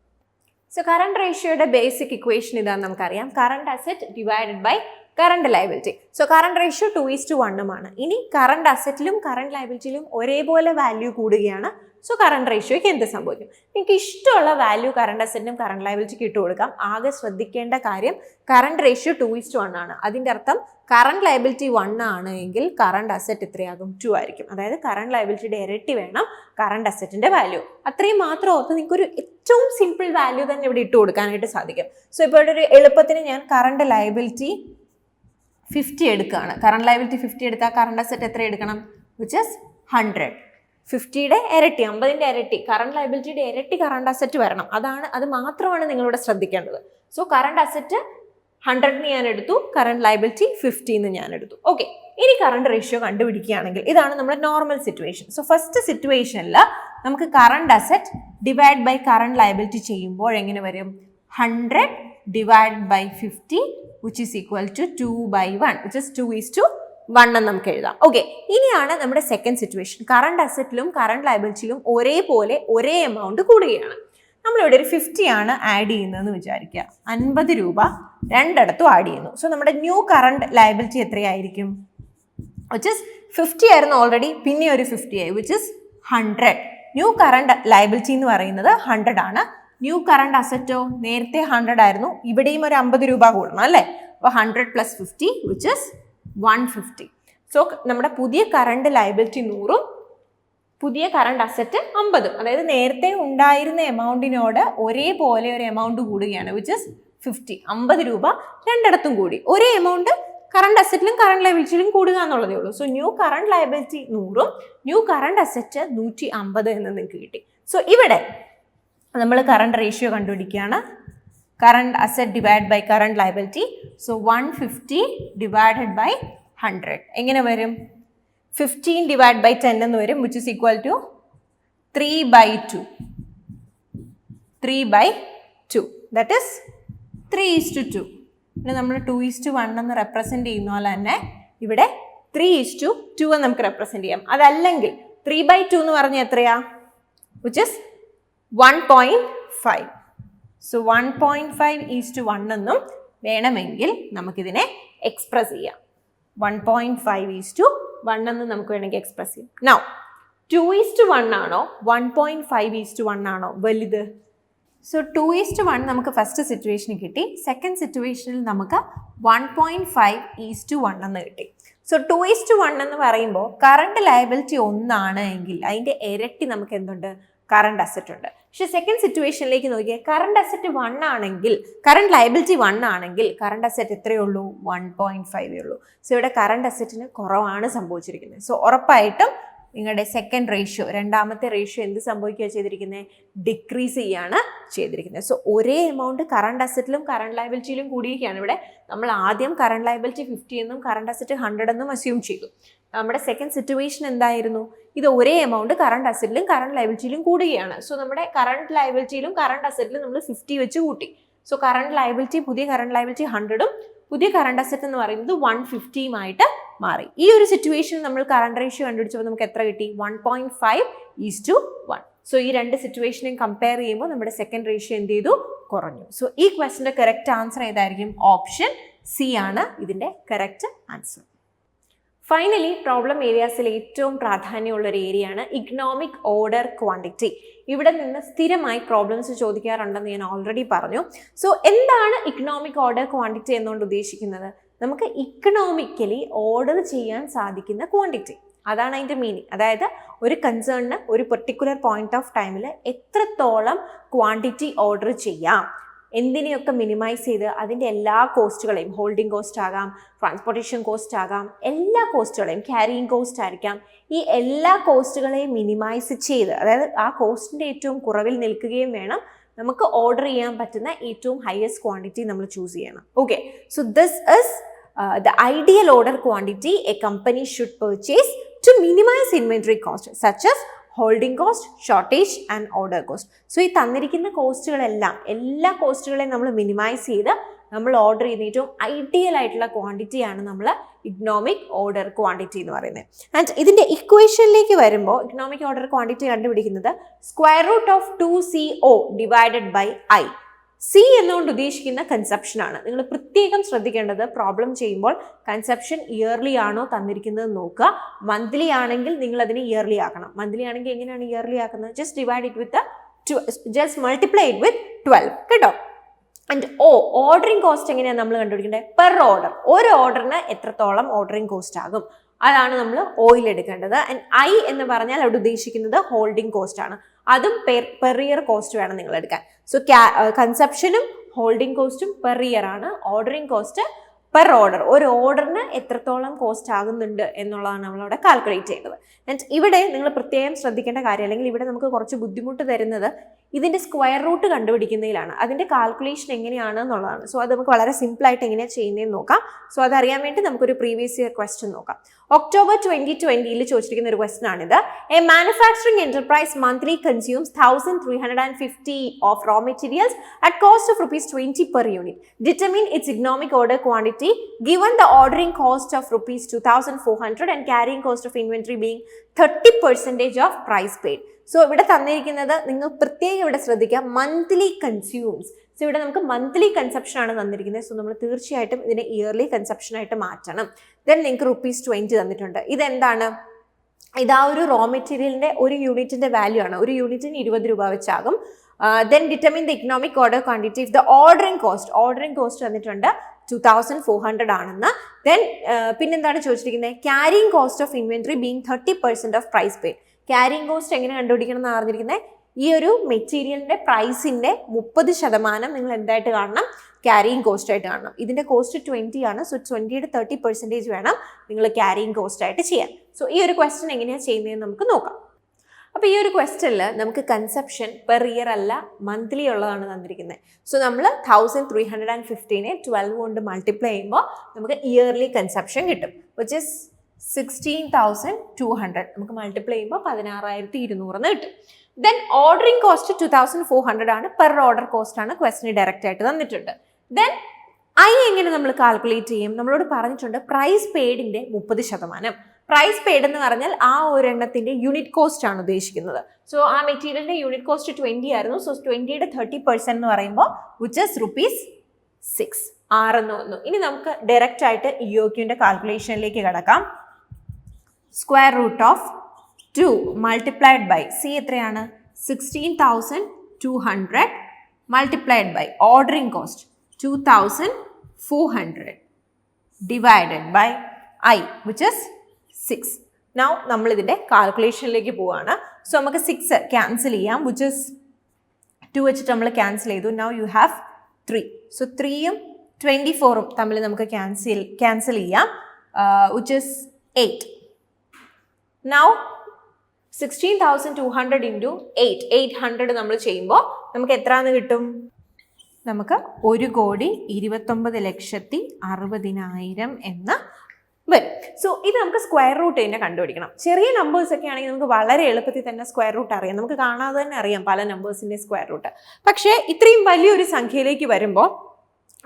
സോ കറണ്ട് റേഷ്യോയുടെ ബേസിക് ഇക്വേഷൻ ഇതാണെന്ന് നമുക്കറിയാം. Current asset divided by current liability. So current ratio 2:1 ഇനി കറണ്ട് അസറ്റിലും കറണ്ട് ലയബിലിറ്റിയിലും ഒരേപോലെ വാല്യൂ കൂടുകയാണ്. സോ കറണ്ട് റേഷ്യോയ്ക്ക് എന്ത് സംഭവിക്കും? നിങ്ങൾക്ക് ഇഷ്ടമുള്ള വാല്യൂ കറണ്ട് അസറ്റിനും കറണ്ട് ലയബിലിറ്റിക്ക് ഇട്ട് കൊടുക്കാം. ആകെ ശ്രദ്ധിക്കേണ്ട കാര്യം കറണ്ട് റേഷ്യോ 2:1 ആണ്. അതിൻ്റെ അർത്ഥം കറണ്ട് ലയബിലിറ്റി 1 ആണ് എങ്കിൽ കറണ്ട് അസറ്റ് എത്രയാകും? 2 ആയിരിക്കും. അതായത് കറണ്ട് ലയബിലിറ്റിയുടെ ഇരട്ടി വേണം കറണ്ട് അസറ്റിന്റെ വാല്യൂ. അത്രയും മാത്രം ഓർത്ത് നിങ്ങൾക്കൊരു ഏറ്റവും സിമ്പിൾ വാല്യൂ തന്നെ ഇവിടെ ഇട്ട് കൊടുക്കാനായിട്ട് സാധിക്കും. സോ ഇപ്പോൾ ഇവിടെ ഒരു എളുപ്പത്തിന് ഞാൻ കറണ്ട് ലയബിലിറ്റി 50 എടുക്കുകയാണ്. കറണ്ട് ലയബിലിറ്റി 50 എടുത്താൽ കറണ്ട് അസറ്റ് എത്ര എടുക്കണം? Which is 100. 50യുടെ ഇരട്ടി, 50ന്റെ ഇരട്ടി, കറണ്ട് ലയബിലിറ്റിയുടെ ഇരട്ടി കറണ്ട് അസറ്റ് വരണം. അത് മാത്രമാണ് നിങ്ങളിവിടെ ശ്രദ്ധിക്കേണ്ടത്. സോ കറണ്ട് അസറ്റ് 100 ഞാൻ എടുത്തു, കറണ്ട് ലയബിലിറ്റി 50 ഞാൻ എടുത്തു. ഓക്കെ, ഇനി കറണ്ട് റേഷ്യോ കണ്ടുപിടിക്കുകയാണെങ്കിൽ ഇതാണ് നമ്മുടെ നോർമൽ സിറ്റുവേഷൻ. സോ ഫസ്റ്റ് സിറ്റുവേഷനിൽ നമുക്ക് current asset divide by current liability ചെയ്യുമ്പോൾ എങ്ങനെ വരും? 100 divide by 50 which is equal to 2/1, which is 2:1 എന്ന് നമുക്ക് എഴുതാം. ഓക്കെ, ഇനിയാണ് നമ്മുടെ സെക്കൻഡ് സിറ്റുവേഷൻ. കറണ്ട് അസറ്റിലും കറണ്ട് ലയബിലിറ്റിയിലും ഒരേപോലെ ഒരേ എമൗണ്ട് കൂടുകയാണ്. നമ്മളിവിടെ ഒരു 50 ആണ് ആഡ് ചെയ്യുന്നതെന്ന് വിചാരിക്കുക. 50 രൂപ രണ്ടിടത്തും ആഡ് ചെയ്യുന്നു. സോ നമ്മുടെ ന്യൂ കറണ്ട് ലയബിലിറ്റി എത്രയായിരിക്കും? which is 50 ആയിരുന്നു ഓൾറെഡി, പിന്നെ ഒരു 50 ആയി, which is 100. New current liability എന്ന് പറയുന്നത് 100 ആണ്. ന്യൂ കറണ്ട് അസറ്റോ നേരത്തെ 100 ആയിരുന്നു, ഇവിടെയും ഒരു 50 രൂപ കൂടണം അല്ലേ? അപ്പോൾ 100 + 50 which is 150. സോ നമ്മുടെ പുതിയ കറണ്ട് ലയബിലിറ്റി 100ഉം പുതിയ കറണ്ട് അസറ്റ് 50, അതായത് നേരത്തെ ഉണ്ടായിരുന്ന എമൗണ്ടിനോട് ഒരേപോലെ ഒരു എമൗണ്ട് കൂടുകയാണ്, വിച്ച് ഇസ് 50. 50 രൂപ രണ്ടിടത്തും കൂടി. ഒരേ എമൗണ്ട് കറണ്ട് അസറ്റിലും കറണ്ട് ലയബിലിറ്റിയിലും കൂടുക എന്നുള്ളതേ ഉള്ളൂ. സോ ന്യൂ കറണ്ട് ലയബിലിറ്റി 100ഉം ന്യൂ കറണ്ട് അസറ്റ് 150 എന്ന് നിങ്ങൾക്ക് കിട്ടി. സോ ഇവിടെ നമ്മൾ കറണ്ട് റേഷ്യോ കണ്ടുപിടിക്കുകയാണ്. Current asset divide by current liability. So 150 divided by 100 എങ്ങനെ വരും? 15 ഡിവൈഡ് ബൈ 10 എന്ന് വരും, which is equal to 3/2. 3/2 that is 3:2. പിന്നെ നമ്മൾ 2:1 എന്ന് റെപ്രസെൻറ്റ് ചെയ്യുന്ന പോലെ തന്നെ ഇവിടെ 3:2 എന്ന് നമുക്ക് റെപ്രസെൻറ്റ് ചെയ്യാം. അതല്ലെങ്കിൽ 3/2 എന്ന് പറഞ്ഞാൽ എത്രയാ? Which is 1.5. സോ 1.5:1 എന്നും വേണമെങ്കിൽ നമുക്കിതിനെ എക്സ്പ്രസ് ചെയ്യാം. 1.5:1 എന്ന് നമുക്ക് വേണമെങ്കിൽ എക്സ്പ്രസ് ചെയ്യാം. നൗ 2:1 ആണോ 1.5:1 ആണോ വലുത്? സോ 2:1 നമുക്ക് ഫസ്റ്റ് സിറ്റുവേഷനിൽ കിട്ടി. സെക്കൻഡ് സിറ്റുവേഷനിൽ നമുക്ക് 1.5:1 എന്ന് കിട്ടി. സോ 2:1 എന്ന് പറയുമ്പോൾ കറണ്ട് ലയബിലിറ്റി 1 ആണ് എങ്കിൽ അതിൻ്റെ ഇരട്ടി നമുക്ക് എന്തുണ്ട്? കറണ്ട് അസറ്റ് ഉണ്ട്. പക്ഷെ സെക്കൻഡ് സിറ്റുവേഷനിലേക്ക് നോക്കിയാൽ കറണ്ട് അസറ്റ് 1 ആണെങ്കിൽ, കറണ്ട് ലയബിലിറ്റി 1 ആണെങ്കിൽ കറണ്ട് അസറ്റ് എത്രയേ ഉള്ളൂ? 1.5 ഉള്ളൂ. സോ ഇവിടെ കറണ്ട് അസറ്റിന് കുറവാണ് സംഭവിച്ചിരിക്കുന്നത്. സോ ഉറപ്പായിട്ടും നിങ്ങളുടെ സെക്കൻഡ് റേഷ്യോ, രണ്ടാമത്തെ റേഷ്യോ എന്ത് സംഭവിക്കുക ചെയ്തിരിക്കുന്നത്? ഡിക്രീസ് ചെയ്യാണ് ചെയ്തിരിക്കുന്നത്. സോ ഒരേ എമൗണ്ട് കറണ്ട് അസറ്റിലും കറണ്ട് ലയബിലിറ്റിയിലും കൂടിയൊക്കെയാണ്. ഇവിടെ നമ്മൾ ആദ്യം കറണ്ട് ലയബിലിറ്റി 50 എന്നും കറണ്ട് അസറ്റ് 100 എന്നും അസ്യൂം ചെയ്തു. നമ്മുടെ സെക്കൻഡ് സിറ്റുവേഷൻ എന്തായിരുന്നു? ഇത് ഒരേ എമൗണ്ട് കറണ്ട് അസറ്റിലും കറണ്ട് ലയബിലിറ്റിയിലും കൂടുകയാണ്. സോ നമ്മുടെ കറണ്ട് ലയബിലിറ്റിയിലും കറണ്ട് അസറ്റിലും നമ്മൾ 50 വെച്ച് കൂട്ടി. സോ കറണ്ട് ലയബിലിറ്റി, പുതിയ കറണ്ട് ലയബിലിറ്റി 100ഉം പുതിയ കറണ്ട് അസറ്റ് എന്ന് പറയുന്നത് 150 മാറി. ഈ ഒരു സിറ്റുവേഷനിൽ നമ്മൾ കറണ്ട് റേഷ്യോ കണ്ടുപിടിച്ചപ്പോൾ നമുക്ക് എത്ര കിട്ടി? 1.5:1. സോ ഈ രണ്ട് സിറ്റുവേഷനെയും കമ്പയർ ചെയ്യുമ്പോൾ നമ്മുടെ സെക്കൻഡ് റേഷ്യോ എന്ത് ചെയ്തു? കുറഞ്ഞു. സോ ഈ ക്വസ്റ്റിന്റെ കറക്റ്റ് ആൻസർ ഏതായിരിക്കും? ഓപ്ഷൻ സി ആണ് ഇതിന്റെ കറക്റ്റ് ആൻസർ. ഫൈനലി പ്രോബ്ലം ഏരിയാസിൽ ഏറ്റവും പ്രാധാന്യമുള്ള ഒരു ഏരിയയാണ് ഇക്കണോമിക് ഓർഡർ ക്വാണ്ടിറ്റി. ഇവിടെ നിന്ന് സ്ഥിരമായി പ്രോബ്ലംസ് ചോദിക്കാറുണ്ടെന്ന് ഞാൻ ഓൾറെഡി പറഞ്ഞു. സോ എന്താണ് ഇക്കണോമിക് ഓർഡർ ക്വാണ്ടിറ്റി എന്നുകൊണ്ട് ഉദ്ദേശിക്കുന്നത്? നമുക്ക് ഇക്കണോമിക്കലി ഓർഡർ ചെയ്യാൻ സാധിക്കുന്ന ക്വാണ്ടിറ്റി, അതാണ് അതിൻ്റെ മീനിങ്. അതായത് ഒരു കൺസേണിന് ഒരു പെർട്ടിക്കുലർ പോയിന്റ് ഓഫ് ടൈമിൽ എത്രത്തോളം ക്വാണ്ടിറ്റി ഓർഡർ ചെയ്യാം, എന്തിനെയൊക്കെ മിനിമൈസ് ചെയ്ത് അതിൻ്റെ എല്ലാ കോസ്റ്റുകളെയും, ഹോൾഡിംഗ് കോസ്റ്റ് ആകാം, ട്രാൻസ്പോർട്ടേഷൻ കോസ്റ്റ് ആകാം, എല്ലാ കോസ്റ്റുകളെയും, ക്യാരിയിങ് കോസ്റ്റ് ആയിരിക്കാം, ഈ എല്ലാ കോസ്റ്റുകളെയും മിനിമൈസ് ചെയ്ത്, അതായത് ആ കോസ്റ്റിൻ്റെ ഏറ്റവും കുറവിൽ നിൽക്കുകയും വേണം നമുക്ക് ഓർഡർ ചെയ്യാൻ പറ്റുന്ന ഏറ്റവും ഹയസ്റ്റ് ക്വാണ്ടിറ്റി നമ്മൾ ചൂസ് ചെയ്യണം. Okay, so this is the ideal order quantity a company should purchase to minimize inventory cost such as holding cost, shortage and order cost. So ഈ തന്നിരിക്കുന്ന കോസ്റ്റുകളെല്ലാം, എല്ലാ കോസ്റ്റുകളെയും നമ്മൾ മിനിമൈസ് ചെയ്ത് നമ്മൾ ഓർഡർ ചെയ്യുന്ന ഏറ്റവും ഐഡിയൽ ആയിട്ടുള്ള ക്വാണ്ടിറ്റിയാണ് നമ്മൾ ഇക്കണോമിക് ഓർഡർ ക്വാണ്ടിറ്റി എന്ന് പറയുന്നത്. ആൻഡ് ഇതിൻ്റെ ഇക്വേഷനിലേക്ക് വരുമ്പോൾ ഇക്കണോമിക് ഓർഡർ ക്വാണ്ടിറ്റി കണ്ടുപിടിക്കുന്നത് square root of 2CO divided by I. C എന്നുകൊണ്ട് ഉദ്ദേശിക്കുന്ന കൺസെപ്ഷൻ ആണ്. നിങ്ങൾ പ്രത്യേകം ശ്രദ്ധിക്കേണ്ടത്, പ്രോബ്ലം ചെയ്യുമ്പോൾ കൺസെപ്ഷൻ ഇയർലി ആണോ തന്നിരിക്കുന്നത് നോക്കുക. മന്ത്ലി ആണെങ്കിൽ നിങ്ങൾ അതിനെ ഇയർലി ആക്കണം. മന്ത്ലി ആണെങ്കിൽ എങ്ങനെയാണ് ഇയർലി ആക്കുന്നത്? Just divide it with just multiply it with 12 കേട്ടോ. ആൻഡ് ഓർഡറിംഗ് കോസ്റ്റ് എങ്ങനെയാണ് നമ്മൾ കണ്ടുപിടിക്കേണ്ടത്? പെർ ഓർഡർ, ഒരു ഓർഡറിന് എത്രത്തോളം ഓർഡറിംഗ് കോസ്റ്റ് ആകും, അതാണ് നമ്മൾ ഓയിൽ എടുക്കേണ്ടത്. ആൻഡ് I എന്ന് പറഞ്ഞാൽ അവിടെ ഉദ്ദേശിക്കുന്നത് ഹോൾഡിംഗ് കോസ്റ്റ് ആണ്. അതും പെർ ഇയർ കോസ്റ്റ് വേണം നിങ്ങൾ എടുക്കാൻ. സോ കൺസെപ്ഷനും ഹോൾഡിംഗ് കോസ്റ്റും പെർ ഇയർ ആണ്. ഓർഡറിംഗ് കോസ്റ്റ് പെർ ഓർഡർ, ഒരു ഓർഡറിന് എത്രത്തോളം കോസ്റ്റ് ആകുന്നുണ്ട് എന്നുള്ളതാണ് നമ്മളവിടെ കാൽക്കുലേറ്റ് ചെയ്യേണ്ടത്. ആൻഡ് ഇവിടെ നിങ്ങൾ പ്രത്യേകം ശ്രദ്ധിക്കേണ്ട കാര്യം, അല്ലെങ്കിൽ ഇവിടെ നമുക്ക് കുറച്ച് ബുദ്ധിമുട്ട് തരുന്നത് ഇതിൻ്റെ സ്ക്വയർ റൂട്ട് കണ്ടുപിടിക്കുന്നതിലാണ്. അതിൻ്റെ കാൽക്കുലേഷൻ എങ്ങനെയാണ് എന്നുള്ളതാണ്. സോ അത് നമുക്ക് വളരെ സിമ്പിളായിട്ട് എങ്ങനെയാണ് ചെയ്യുന്നതെന്ന് നോക്കാം. സോ അതറിയാൻ വേണ്ടി നമുക്കൊരു പ്രീവിയസ് ഇയർ ക്വസ്റ്റ്യൻ നോക്കാം. ഒക്ടോബർ 2020 ചോദിച്ചിരിക്കുന്ന ഒരു ക്വസ്റ്റ്യൻ ആണിത്. A manufacturing enterprise monthly consumes 1350 of raw materials at cost of ₹20 per unit. Determine its economic order quantity given the ordering cost of ₹2400 and carrying cost of inventory being 30% of price paid. So ഇവിടെ തന്നിരിക്കുന്നത് നിങ്ങൾ പ്രത്യേകം ഇവിടെ ശ്രദ്ധിക്കുക, monthly consumes. So ഇവിടെ നമുക്ക് monthly conception ആണ് തന്നിരിക്കുന്നത്. സോ നമ്മൾ തീർച്ചയായിട്ടും ഇതിനെ ഇയർലി കൺസെപ്ഷൻ ആയിട്ട് മാറ്റണം. ദെൻ നിങ്ങൾക്ക് ₹20 തന്നിട്ടുണ്ട്. ഇതെന്താണ്? ഇതാ ഒരു റോ മെറ്റീരിയലിന്റെ ഒരു യൂണിറ്റിന്റെ വാല്യൂ ആണ്. ഒരു യൂണിറ്റിന് 20 രൂപ വെച്ചാകും. Then determine the economic order quantity if the ordering cost തന്നിട്ടുണ്ട് 2400 ആണെന്ന്. ദെൻ പിന്നെന്താണ് ചോദിച്ചിരിക്കുന്നത്? Carrying cost of inventory being 30% of price paid. Carrying cost എങ്ങനെ കണ്ടുപിടിക്കണം എന്ന് അറിഞ്ഞിരിക്കുന്നത്? ഈ ഒരു മെറ്റീരിയലിന്റെ പ്രൈസിന്റെ 30% നിങ്ങൾ എന്തായിട്ട് കാണണം? ക്യാരിയിങ് കോസ്റ്റ് ആയിട്ട് കാണണം. ഇതിന്റെ കോസ്റ്റ് 20 ആണ്. സോ 20യുടെ 30% വേണം നിങ്ങൾ ക്യാരിയിങ് കോസ്റ്റ് ആയിട്ട് ചെയ്യാൻ. സോ ഈ ഒരു ക്വസ്റ്റ്യൻ എങ്ങനെയാണ് ചെയ്യുന്നതെന്ന് നമുക്ക് നോക്കാം. അപ്പോൾ ഈ ഒരു ക്വസ്റ്റ്യനിൽ നമുക്ക് കൺസെപ്ഷൻ പെർ ഇയർ അല്ല, മന്ത്ലി ഉള്ളതാണ് തന്നിരിക്കുന്നത്. സോ നമ്മൾ 1350നെ 12 കൊണ്ട് മൾട്ടിപ്ലൈ ചെയ്യുമ്പോൾ നമുക്ക് ഇയർലി കൺസെപ്ഷൻ കിട്ടും, വിച്ച് ഇസ് 16,200. നമുക്ക് മൾട്ടിപ്ലൈ ചെയ്യുമ്പോൾ 16,200 കിട്ടും. ദെൻ ഓർഡറിംഗ് കോസ്റ്റ് 2400 ആണ്. പെർ ഓർഡർ കോസ്റ്റ് ആണ് ക്വസ്റ്റിന് ഡയറക്റ്റ് ആയിട്ട് തന്നിട്ടുണ്ട്. ദെൻ I എങ്ങനെ നമ്മൾ കാൽക്കുലേറ്റ് ചെയ്യും? നമ്മളോട് പറഞ്ഞിട്ടുണ്ട് പ്രൈസ് പെയ്ഡിന്റെ 30%. പ്രൈസ് പെയ്ഡ് എന്ന് പറഞ്ഞാൽ ആ ഒരെണ്ണത്തിന്റെ യൂണിറ്റ് കോസ്റ്റ് ആണ് ഉദ്ദേശിക്കുന്നത്. സോ ആ മെറ്റീരിയലിന്റെ യൂണിറ്റ് കോസ്റ്റ് 20 ആയിരുന്നു. സോ 20യുടെ 30% എന്ന് പറയുമ്പോൾ വിച്ച് ഇസ് ₹6 എന്ന് വന്നു. ഇനി നമുക്ക് ഡയറക്റ്റ് ആയിട്ട് ഇഒക്യുവിന്റെ കാൽക്കുലേഷനിലേക്ക് കിടക്കാം. Square root of 2 multiplied by C എത്രയാണ്? 16,200 multiplied by ordering cost 2,400 divided by I which is 6. Now നമ്മൾ ഇതിന്റെ കാൽക്കുലേഷനിലേക്ക് പോവാണ്. സോ നമുക്ക് 6 ക്യാൻസൽ ചെയ്യാം, വിച്ച് ഇസ് 2 വെച്ചിട്ട് നമ്മൾ ക്യാൻസൽ ചെയ്തു. Now you have 3. സോ 3യും 24ഉം തമ്മിൽ നമുക്ക് ക്യാൻസൽ ചെയ്യാം, വിച്ച് ഇസ് 8. നൗ 16,200 ഇൻറ്റു 800 നമ്മൾ ചെയ്യുമ്പോൾ നമുക്ക് എത്രയാണെന്ന് കിട്ടും? നമുക്ക് 1,29,60,60,000 എന്ന് വരും. സോ ഇത് നമുക്ക് സ്ക്വയർ റൂട്ട് തന്നെ കണ്ടുപിടിക്കണം. ചെറിയ നമ്പേഴ്സ് ഒക്കെ ആണെങ്കിൽ നമുക്ക് വളരെ എളുപ്പത്തിൽ തന്നെ സ്ക്വയർ റൂട്ട് അറിയാം. നമുക്ക് കാണാതെ തന്നെ അറിയാം പല നമ്പേഴ്സിന്റെ സ്ക്വയർ റൂട്ട്. പക്ഷേ ഇത്രയും വലിയൊരു സംഖ്യയിലേക്ക് വരുമ്പോൾ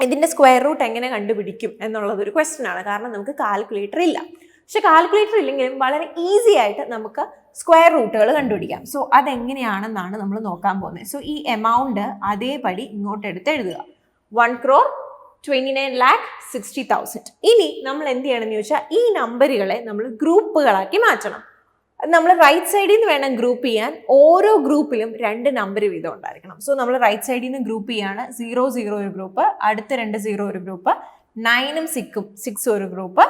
ഇതിന്റെ സ്ക്വയർ റൂട്ട് എങ്ങനെ കണ്ടുപിടിക്കും എന്നുള്ളതൊരു ക്വസ്റ്റ്യൻ ആണ്. കാരണം നമുക്ക് കാൽക്കുലേറ്റർ ഇല്ല. പക്ഷെ കാൽക്കുലേറ്റർ ഇല്ലെങ്കിലും വളരെ ഈസി ആയിട്ട് നമുക്ക് സ്ക്വയർ റൂട്ടുകൾ കണ്ടുപിടിക്കാം. സോ അതെങ്ങനെയാണെന്നാണ് നമ്മൾ നോക്കാൻ പോകുന്നത്. സോ ഈ എമൗണ്ട് അതേപടി ഇങ്ങോട്ട് എടുത്ത് എഴുതുക. 1 crore, 29,60,000. ഇനി നമ്മൾ എന്ത് ചെയ്യണമെന്ന് ചോദിച്ചാൽ ഈ നമ്പറുകളെ നമ്മൾ ഗ്രൂപ്പുകളാക്കി മാറ്റണം. നമ്മൾ റൈറ്റ് സൈഡിൽ നിന്ന് വേണം ഗ്രൂപ്പ് ചെയ്യാൻ. ഓരോ ഗ്രൂപ്പിലും 2 നമ്പർ വീതം ഉണ്ടായിരിക്കണം. സോ നമ്മൾ റൈറ്റ് സൈഡിൽ നിന്ന് ഗ്രൂപ്പ് ചെയ്യാണ്. 0 0 ഒരു ഗ്രൂപ്പ്, അടുത്ത 2 0 ഒരു ഗ്രൂപ്പ്, 9ഉം 6 ഒരു ഗ്രൂപ്പ്,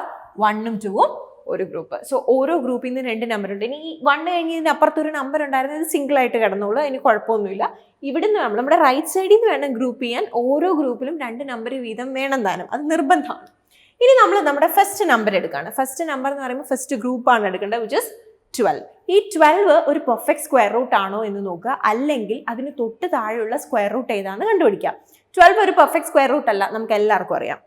1ഉം 2ഉം ഒരു ഗ്രൂപ്പ്. സോ ഓരോ ഗ്രൂപ്പിൽ നിന്ന് 2 നമ്പർ ഉണ്ട്. ഇനി ഈ 1 കഴിഞ്ഞതിന് അപ്പുറത്തൊരു നമ്പർ ഉണ്ടായിരുന്നത് ഇത് സിംഗിൾ ആയിട്ട് കിടന്നോളൂ, അതിന് കുഴപ്പമൊന്നുമില്ല. ഇവിടുന്ന് നമ്മുടെ റൈറ്റ് സൈഡിൽ നിന്ന് വേണം ഗ്രൂപ്പ് ചെയ്യാൻ. ഓരോ ഗ്രൂപ്പിലും 2 നമ്പർ വീതം വേണം താനും, അത് നിർബന്ധമാണ്. ഇനി നമ്മൾ നമ്മുടെ ഫസ്റ്റ് നമ്പർ എടുക്കുകയാണ്. ഫസ്റ്റ് നമ്പർ എന്ന് പറയുമ്പോൾ ഫസ്റ്റ് ഗ്രൂപ്പാണ് എടുക്കേണ്ടത്, വിച്ച് ഇസ് 12. ഈ 12 ഒരു പെർഫെക്റ്റ് സ്ക്വയർ റൂട്ട് ആണോ എന്ന് നോക്കുക, അല്ലെങ്കിൽ അതിന് തൊട്ട് താഴെയുള്ള സ്ക്വയർ റൂട്ട് ഏതാണെന്ന് കണ്ടുപിടിക്കാം. 12 ഒരു പെർഫെക്റ്റ് സ്ക്വയർ റൂട്ട് അല്ല, നമുക്ക് എല്ലാവർക്കും അറിയാം.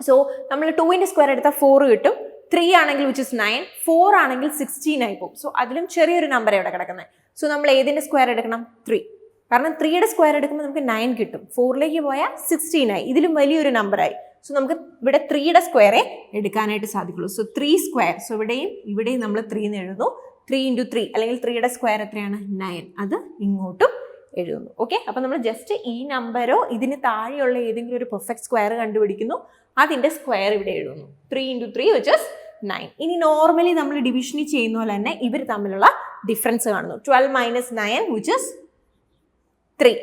സോ നമ്മൾ 2ന്റെ സ്ക്വയർ എടുത്താൽ 4 കിട്ടും. 3 ആണെങ്കിൽ വിച്ച് ഇസ് 9, 4 ആണെങ്കിൽ 16 ആയി പോകും. സോ അതിലും ചെറിയൊരു നമ്പർ ഇവിടെ കിടക്കുന്നത്. സോ നമ്മൾ ഏതിന്റെ സ്ക്വയർ എടുക്കണം? 3. കാരണം 3യുടെ സ്ക്വയർ എടുക്കുമ്പോൾ നമുക്ക് 9 കിട്ടും. 4ലേക്ക് പോയാൽ 16 ആയി, ഇതിലും വലിയൊരു നമ്പറായി. സോ നമുക്ക് ഇവിടെ 3യുടെ സ്ക്വയറെ എടുക്കാനായിട്ട് സാധിക്കുള്ളൂ. So 3 square. സോ ഇവിടെയും നമ്മൾ 3 എന്ന് എഴുതുന്നു. 3 × 3 അല്ലെങ്കിൽ 3യുടെ സ്ക്വയർ എത്രയാണ്? 9. അത് ഇങ്ങോട്ടും എഴുതുന്നു. ഓക്കെ, അപ്പൊ നമ്മൾ ജസ്റ്റ് ഈ നമ്പരോ ഇതിന് താഴെയുള്ള ഏതെങ്കിലും ഒരു പെർഫെക്റ്റ് സ്ക്വയർ കണ്ടുപിടിക്കുന്നു, അതിന്റെ സ്ക്വയർ ഇവിടെ എഴുതുന്നു. 3 × 3 which is 9. ഇനി നോർമലി നമ്മൾ ഡിവിഷനിൽ ചെയ്യുന്ന പോലെ തന്നെ ഇവർ തമ്മിലുള്ള ഡിഫറൻസ് കാണുന്നു. 12 - 9 which is 3.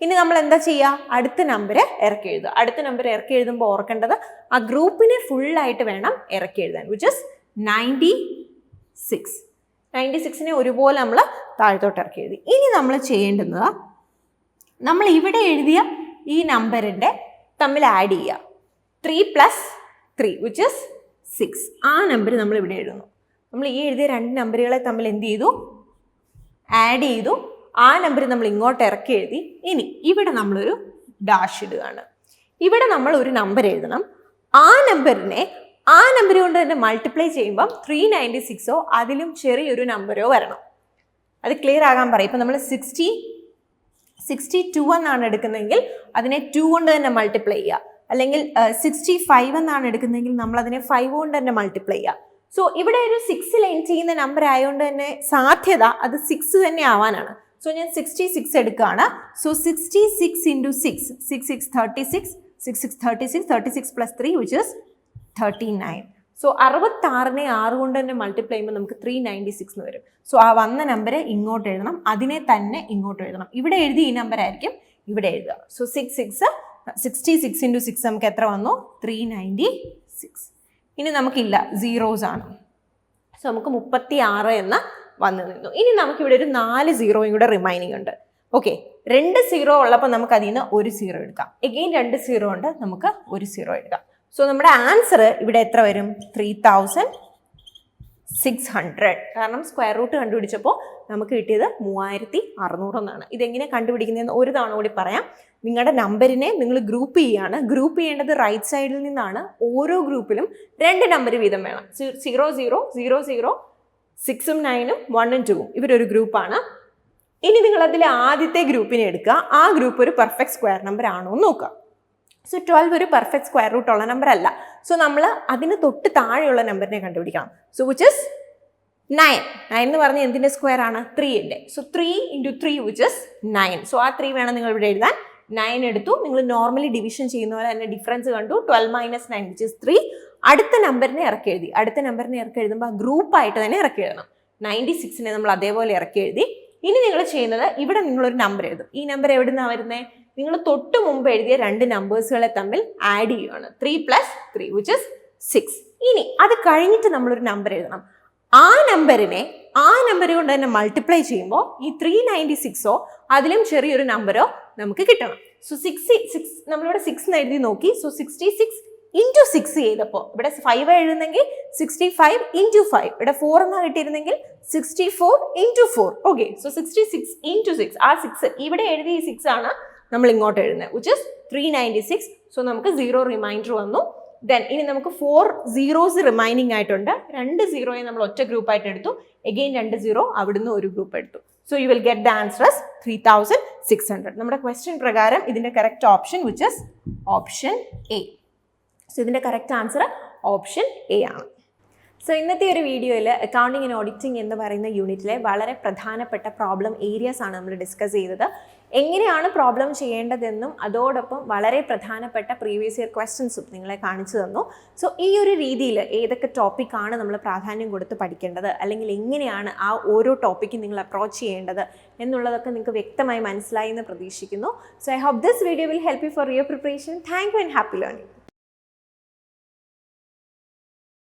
ഇനി നമ്മൾ എന്താ ചെയ്യുക? അടുത്ത നമ്പർ ഇറക്കി എഴുതുക. അടുത്ത നമ്പർ ഇറക്കി എഴുതുമ്പോൾ ഓർക്കേണ്ടത് ആ ഗ്രൂപ്പിനെ ഫുള്ളായിട്ട് വേണം ഇറക്കി എഴുതാൻ, വിച്ച് ഇസ് 96. 96നെ ഒരുപോലെ നമ്മൾ താഴത്തോട്ട് ഇറക്കി എഴുതി. ഇനി നമ്മൾ ചെയ്യേണ്ടുന്നത് നമ്മൾ ഇവിടെ എഴുതിയ ഈ നമ്പറിൻ്റെ തമ്മിൽ ആഡ് ചെയ്യുക. 3 + 3 which is 6. ആ നമ്പർ നമ്മൾ ഇവിടെ എഴുതുന്നു. നമ്മൾ ഈ എഴുതിയ 2 നമ്പറുകളെ തമ്മിൽ എന്ത് ചെയ്തു? ആഡ് ചെയ്തു. ആ നമ്പർ നമ്മൾ ഇങ്ങോട്ട് ഇറക്കി എഴുതി. ഇനി ഇവിടെ നമ്മളൊരു ഡാഷ് ഇടുകയാണ്. ഇവിടെ നമ്മൾ ഒരു നമ്പർ എഴുതണം. ആ നമ്പർ കൊണ്ട് തന്നെ മൾട്ടിപ്ലൈ ചെയ്യുമ്പം 396ഓ അതിലും ചെറിയൊരു നമ്പരോ വരണം. അത് ക്ലിയർ ആകാൻ പറയും. ഇപ്പം നമ്മൾ 62 എന്നാണ് എടുക്കുന്നതെങ്കിൽ അതിനെ 2 കൊണ്ട് തന്നെ മൾട്ടിപ്ലൈ ചെയ്യുക. അല്ലെങ്കിൽ 65 എന്നാണ് എടുക്കുന്നതെങ്കിൽ നമ്മൾ അതിനെ 5 കൊണ്ട് തന്നെ മൾട്ടിപ്ലൈ ചെയ്യുക. സോ ഇവിടെ ഒരു 6 എൻഡ് ചെയ്യുന്ന നമ്പർ ആയതുകൊണ്ട് തന്നെ സാധ്യത അത് 6 തന്നെ ആവാനാണ്. സോ ഞാൻ 66 എടുക്കുകയാണ്. So 66 × 6, 6 6 36, 6 6 36, 36 + 3 which is 39. സോ 66നെ 6 കൊണ്ട് തന്നെ മൾട്ടിപ്ലൈ ചെയ്യുമ്പോൾ നമുക്ക് 396 എന്ന് വരും. സോ ആ വന്ന നമ്പർ ഇങ്ങോട്ട് എഴുതണം, അതിനെ തന്നെ ഇങ്ങോട്ട് എഴുതണം. ഇവിടെ എഴുതി ഈ നമ്പർ ആയിരിക്കും ഇവിടെ എഴുതുക. സോ 66 × 6 നമുക്ക് എത്ര വന്നു? 396. ഇനി നമുക്കില്ല, സീറോസ് ആണ്. സോ നമുക്ക് 36 എന്ന് വന്നു നിന്നു. ഇനി നമുക്കിവിടെ ഒരു 4 സീറോയും കൂടെ റിമൈനിങ് ഉണ്ട്. ഓക്കെ, 2 സീറോ ഉള്ളപ്പോൾ നമുക്ക് അതിൽ നിന്ന് 1 സീറോ എടുക്കാം. എഗെയിൻ 2 സീറോ ഉണ്ട്, നമുക്ക് 1 സീറോ എടുക്കാം. സോ നമ്മുടെ ആൻസർ ഇവിടെ എത്ര വരും? 3600. കാരണം സ്ക്വയർ റൂട്ട് കണ്ടുപിടിച്ചപ്പോൾ നമുക്ക് കിട്ടിയത് 3600 എന്നാണ്. ഇതെങ്ങനെ കണ്ടുപിടിക്കുന്നതെന്ന് ഒരു തവണ കൂടി പറയാം. നിങ്ങളുടെ നമ്പറിനെ നിങ്ങൾ ഗ്രൂപ്പ് ചെയ്യുകയാണ്. ഗ്രൂപ്പ് ചെയ്യേണ്ടത് റൈറ്റ് സൈഡിൽ നിന്നാണ്. ഓരോ ഗ്രൂപ്പിലും 2 നമ്പർ വീതം വേണം. 0 0 0 0, 6ഉം 9ഉം 1ഉം 2ഉം ഇവരൊരു ഗ്രൂപ്പാണ്. ഇനി നിങ്ങൾ അതിൽ ആദ്യത്തെ ഗ്രൂപ്പിനെ എടുക്കുക. ആ ഗ്രൂപ്പ് ഒരു പെർഫെക്റ്റ് സ്ക്വയർ നമ്പർ ആണോ എന്ന് നോക്കുക. സോ 12 ഒരു പെർഫെക്റ്റ് സ്ക്വയർ റൂട്ട് ഉള്ള നമ്പർ അല്ല. സോ നമ്മൾ അതിന് തൊട്ട് താഴെയുള്ള നമ്പറിനെ കണ്ടുപിടിക്കണം. So which is 9. 9 എന്ന് പറഞ്ഞാൽ എന്തിൻ്റെ സ്ക്വയർ ആണ്? 3ൻ്റെ. So 3 × 3 which is 9. സോ ആ 3 വേണം നിങ്ങൾ ഇവിടെ എഴുതാൻ. 9 എടുത്തു. നിങ്ങൾ നോർമലി ഡിവിഷൻ ചെയ്യുന്ന പോലെ തന്നെ ഡിഫറൻസ് കണ്ടു. 12 - 9 വിച്ച് ഇസ് 3. അടുത്ത നമ്പറിനെ ഇറക്കി എഴുതി. അടുത്ത നമ്പറിനെ ഇറക്കി എഴുതുമ്പോൾ ആ ഗ്രൂപ്പായിട്ട് തന്നെ ഇറക്കി എഴുതണം. 96നെ നമ്മൾ അതേപോലെ ഇറക്കി എഴുതി. ഇനി നിങ്ങൾ ചെയ്യുന്നത് ഇവിടെ നിങ്ങളൊരു നമ്പർ എഴുതും. ഈ നമ്പർ എവിടെ നിന്നാണ് വരുന്നത്? നിങ്ങൾ തൊട്ട് മുമ്പ് എഴുതിയ 2 നമ്പേഴ്സുകളെ തമ്മിൽ ആഡ് ചെയ്യുകയാണ്. 3 + 3 which is 6. ഇനി അത് കഴിഞ്ഞിട്ട് നമ്മളൊരു നമ്പർ എഴുതണം. ആ നമ്പർ കൊണ്ട് തന്നെ മൾട്ടിപ്ലൈ ചെയ്യുമ്പോൾ ഈ 396ഓ അതിലും ചെറിയൊരു നമ്പറോ നമുക്ക് കിട്ടണം. സോ 6 നമ്മളിവിടെ 6 എന്ന് എഴുതി നോക്കി. സോ 66 × 6 ചെയ്തപ്പോൾ ഇവിടെ 5 എഴുതുന്നെങ്കിൽ 65 × 5. ഇവിടെ 4 എന്നാണ് കിട്ടിയിരുന്നെങ്കിൽ 64 × 4. Okay, so 66 × 6. ആ 6 ഇവിടെ എഴുതിയ 6 ആണ് നമ്മൾ ഇങ്ങോട്ട് എഴുതുന്നത്, which is 396. സോ നമുക്ക് 0 റിമൈൻഡർ വന്നു. ദെൻ ഇനി നമുക്ക് 4 സീറോസ് റിമൈനിങ് ആയിട്ടുണ്ട്. 2 സീറോയെ നമ്മൾ ഒറ്റ ഗ്രൂപ്പായിട്ട് എടുത്തു. എഗെയിൻ 2 സീറോ അവിടുന്ന് ഒരു ഗ്രൂപ്പ് എടുത്തു. So you will get the answer 3600. നമ്മുടെ ക്വസ്റ്റ്യൻ പ്രകാരം ഇതിന്റെ correct option which is option A. So ഇതിന്റെ കറക്റ്റ് ആൻസർ ഓപ്ഷൻ എ ആണ്. സോ ഇന്നത്തെ ഒരു വീഡിയോയിൽ അക്കൗണ്ടിങ് ആൻഡ് ഓഡിറ്റിംഗ് എന്ന് പറയുന്ന യൂണിറ്റിലെ വളരെ പ്രധാനപ്പെട്ട പ്രോബ്ലം ഏരിയാസ് ആണ് നമ്മൾ ഡിസ്കസ് ചെയ്തത്. എങ്ങനെയാണ് പ്രോബ്ലം ചെയ്യേണ്ടതെന്നും അതോടൊപ്പം വളരെ പ്രധാനപ്പെട്ട പ്രീവിയസ് ഇയർ ക്വസ്റ്റ്യൻസും നിങ്ങളെ കാണിച്ചു തന്നു. സോ ഈ ഒരു രീതിയിൽ ഏതൊക്കെ ടോപ്പിക്കാണ് നമ്മൾ പ്രാധാന്യം കൊടുത്ത് പഠിക്കേണ്ടത്, അല്ലെങ്കിൽ എങ്ങനെയാണ് ആ ഓരോ ടോപ്പിക്കും നിങ്ങൾ അപ്രോച്ച് ചെയ്യേണ്ടത് എന്നുള്ളതൊക്കെ നിങ്ങൾക്ക് വ്യക്തമായി മനസ്സിലായി എന്ന് പ്രതീക്ഷിക്കുന്നു. So I hope this video will help you for your preparation. Thank you and happy learning.